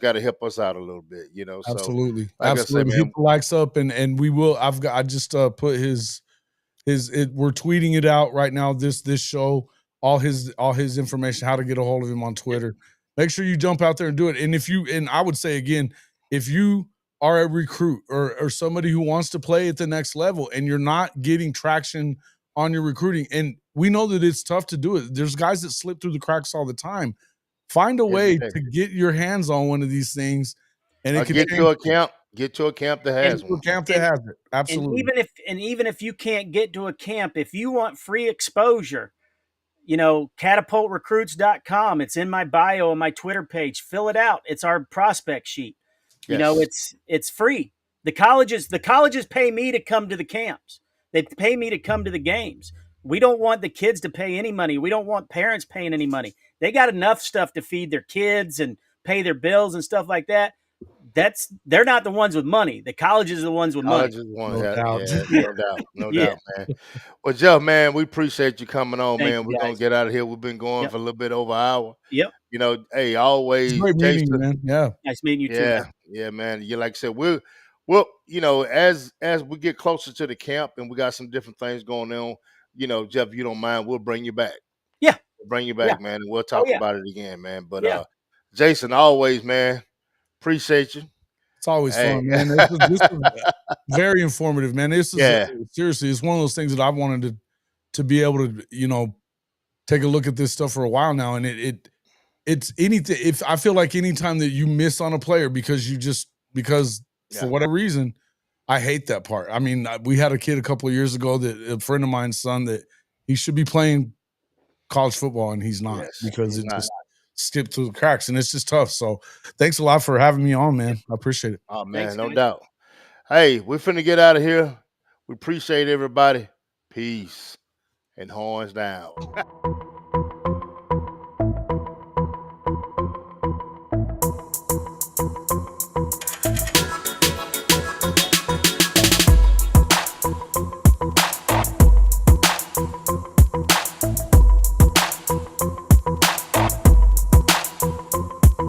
got to help us out a little bit. So Absolutely. like I said, Absolutely. Hit man, the likes up and we will. I just put we're tweeting it out right now. This show, all his information, how to get a hold of him on Twitter. Make sure you jump out there and do it. And I would say again, if you are a recruit or somebody who wants to play at the next level and you're not getting traction on your recruiting, and we know that it's tough to do it. There's guys that slip through the cracks all the time. Find a way Educate. to get your hands on one of these things, and it could Get change to a camp. Get to a camp that has to one. a camp that And has it. Absolutely. even if you can't get to a camp, if you want free exposure, catapultrecruits.com. It's in my bio on my Twitter page. Fill it out. It's our prospect sheet. Yes. It's free. The colleges pay me to come to the camps. They pay me to come to the games. We don't want the kids to pay any money. We don't want parents paying any money. They got enough stuff to feed their kids and pay their bills and stuff like that. They're not the ones with money. The colleges are the ones with money. College is one. No doubt. Yeah, Yeah. no doubt. No Yeah. doubt, man. Well, Jeff, man, we appreciate you coming on, Thank man. you, We're gonna guys. get out of here. We've been going Yep. for a little bit over an hour. Yep. Hey, It's always, great meeting you, Jason. man. Yeah. Nice meeting you too. Yeah, yeah, man. Yeah, like I said, we'll, as we get closer to the camp and we got some different things going on, Jeff, if you don't mind, we'll bring you back. Yeah. We'll bring you Yeah. back, man, and we'll talk yeah. about it again, man. But Yeah. Jason, always, man, appreciate you. It's always Hey. fun, man. This was very informative, man. This is Yeah. seriously, it's one of those things that I've wanted to be able to, take a look at this stuff for a while now. And it's anything. If I feel like anytime that you miss on a player because for Yeah. whatever reason, I hate that part. I mean, we had a kid a couple of years ago that a friend of mine's son that he should be playing college football and he's not Yes, because he's it not. just skipped through the cracks and it's just tough. So thanks a lot for having me on, man. I appreciate it. Oh man, Thanks, no guys. doubt. Hey, we're finna get out of here. We appreciate everybody. Peace and horns down.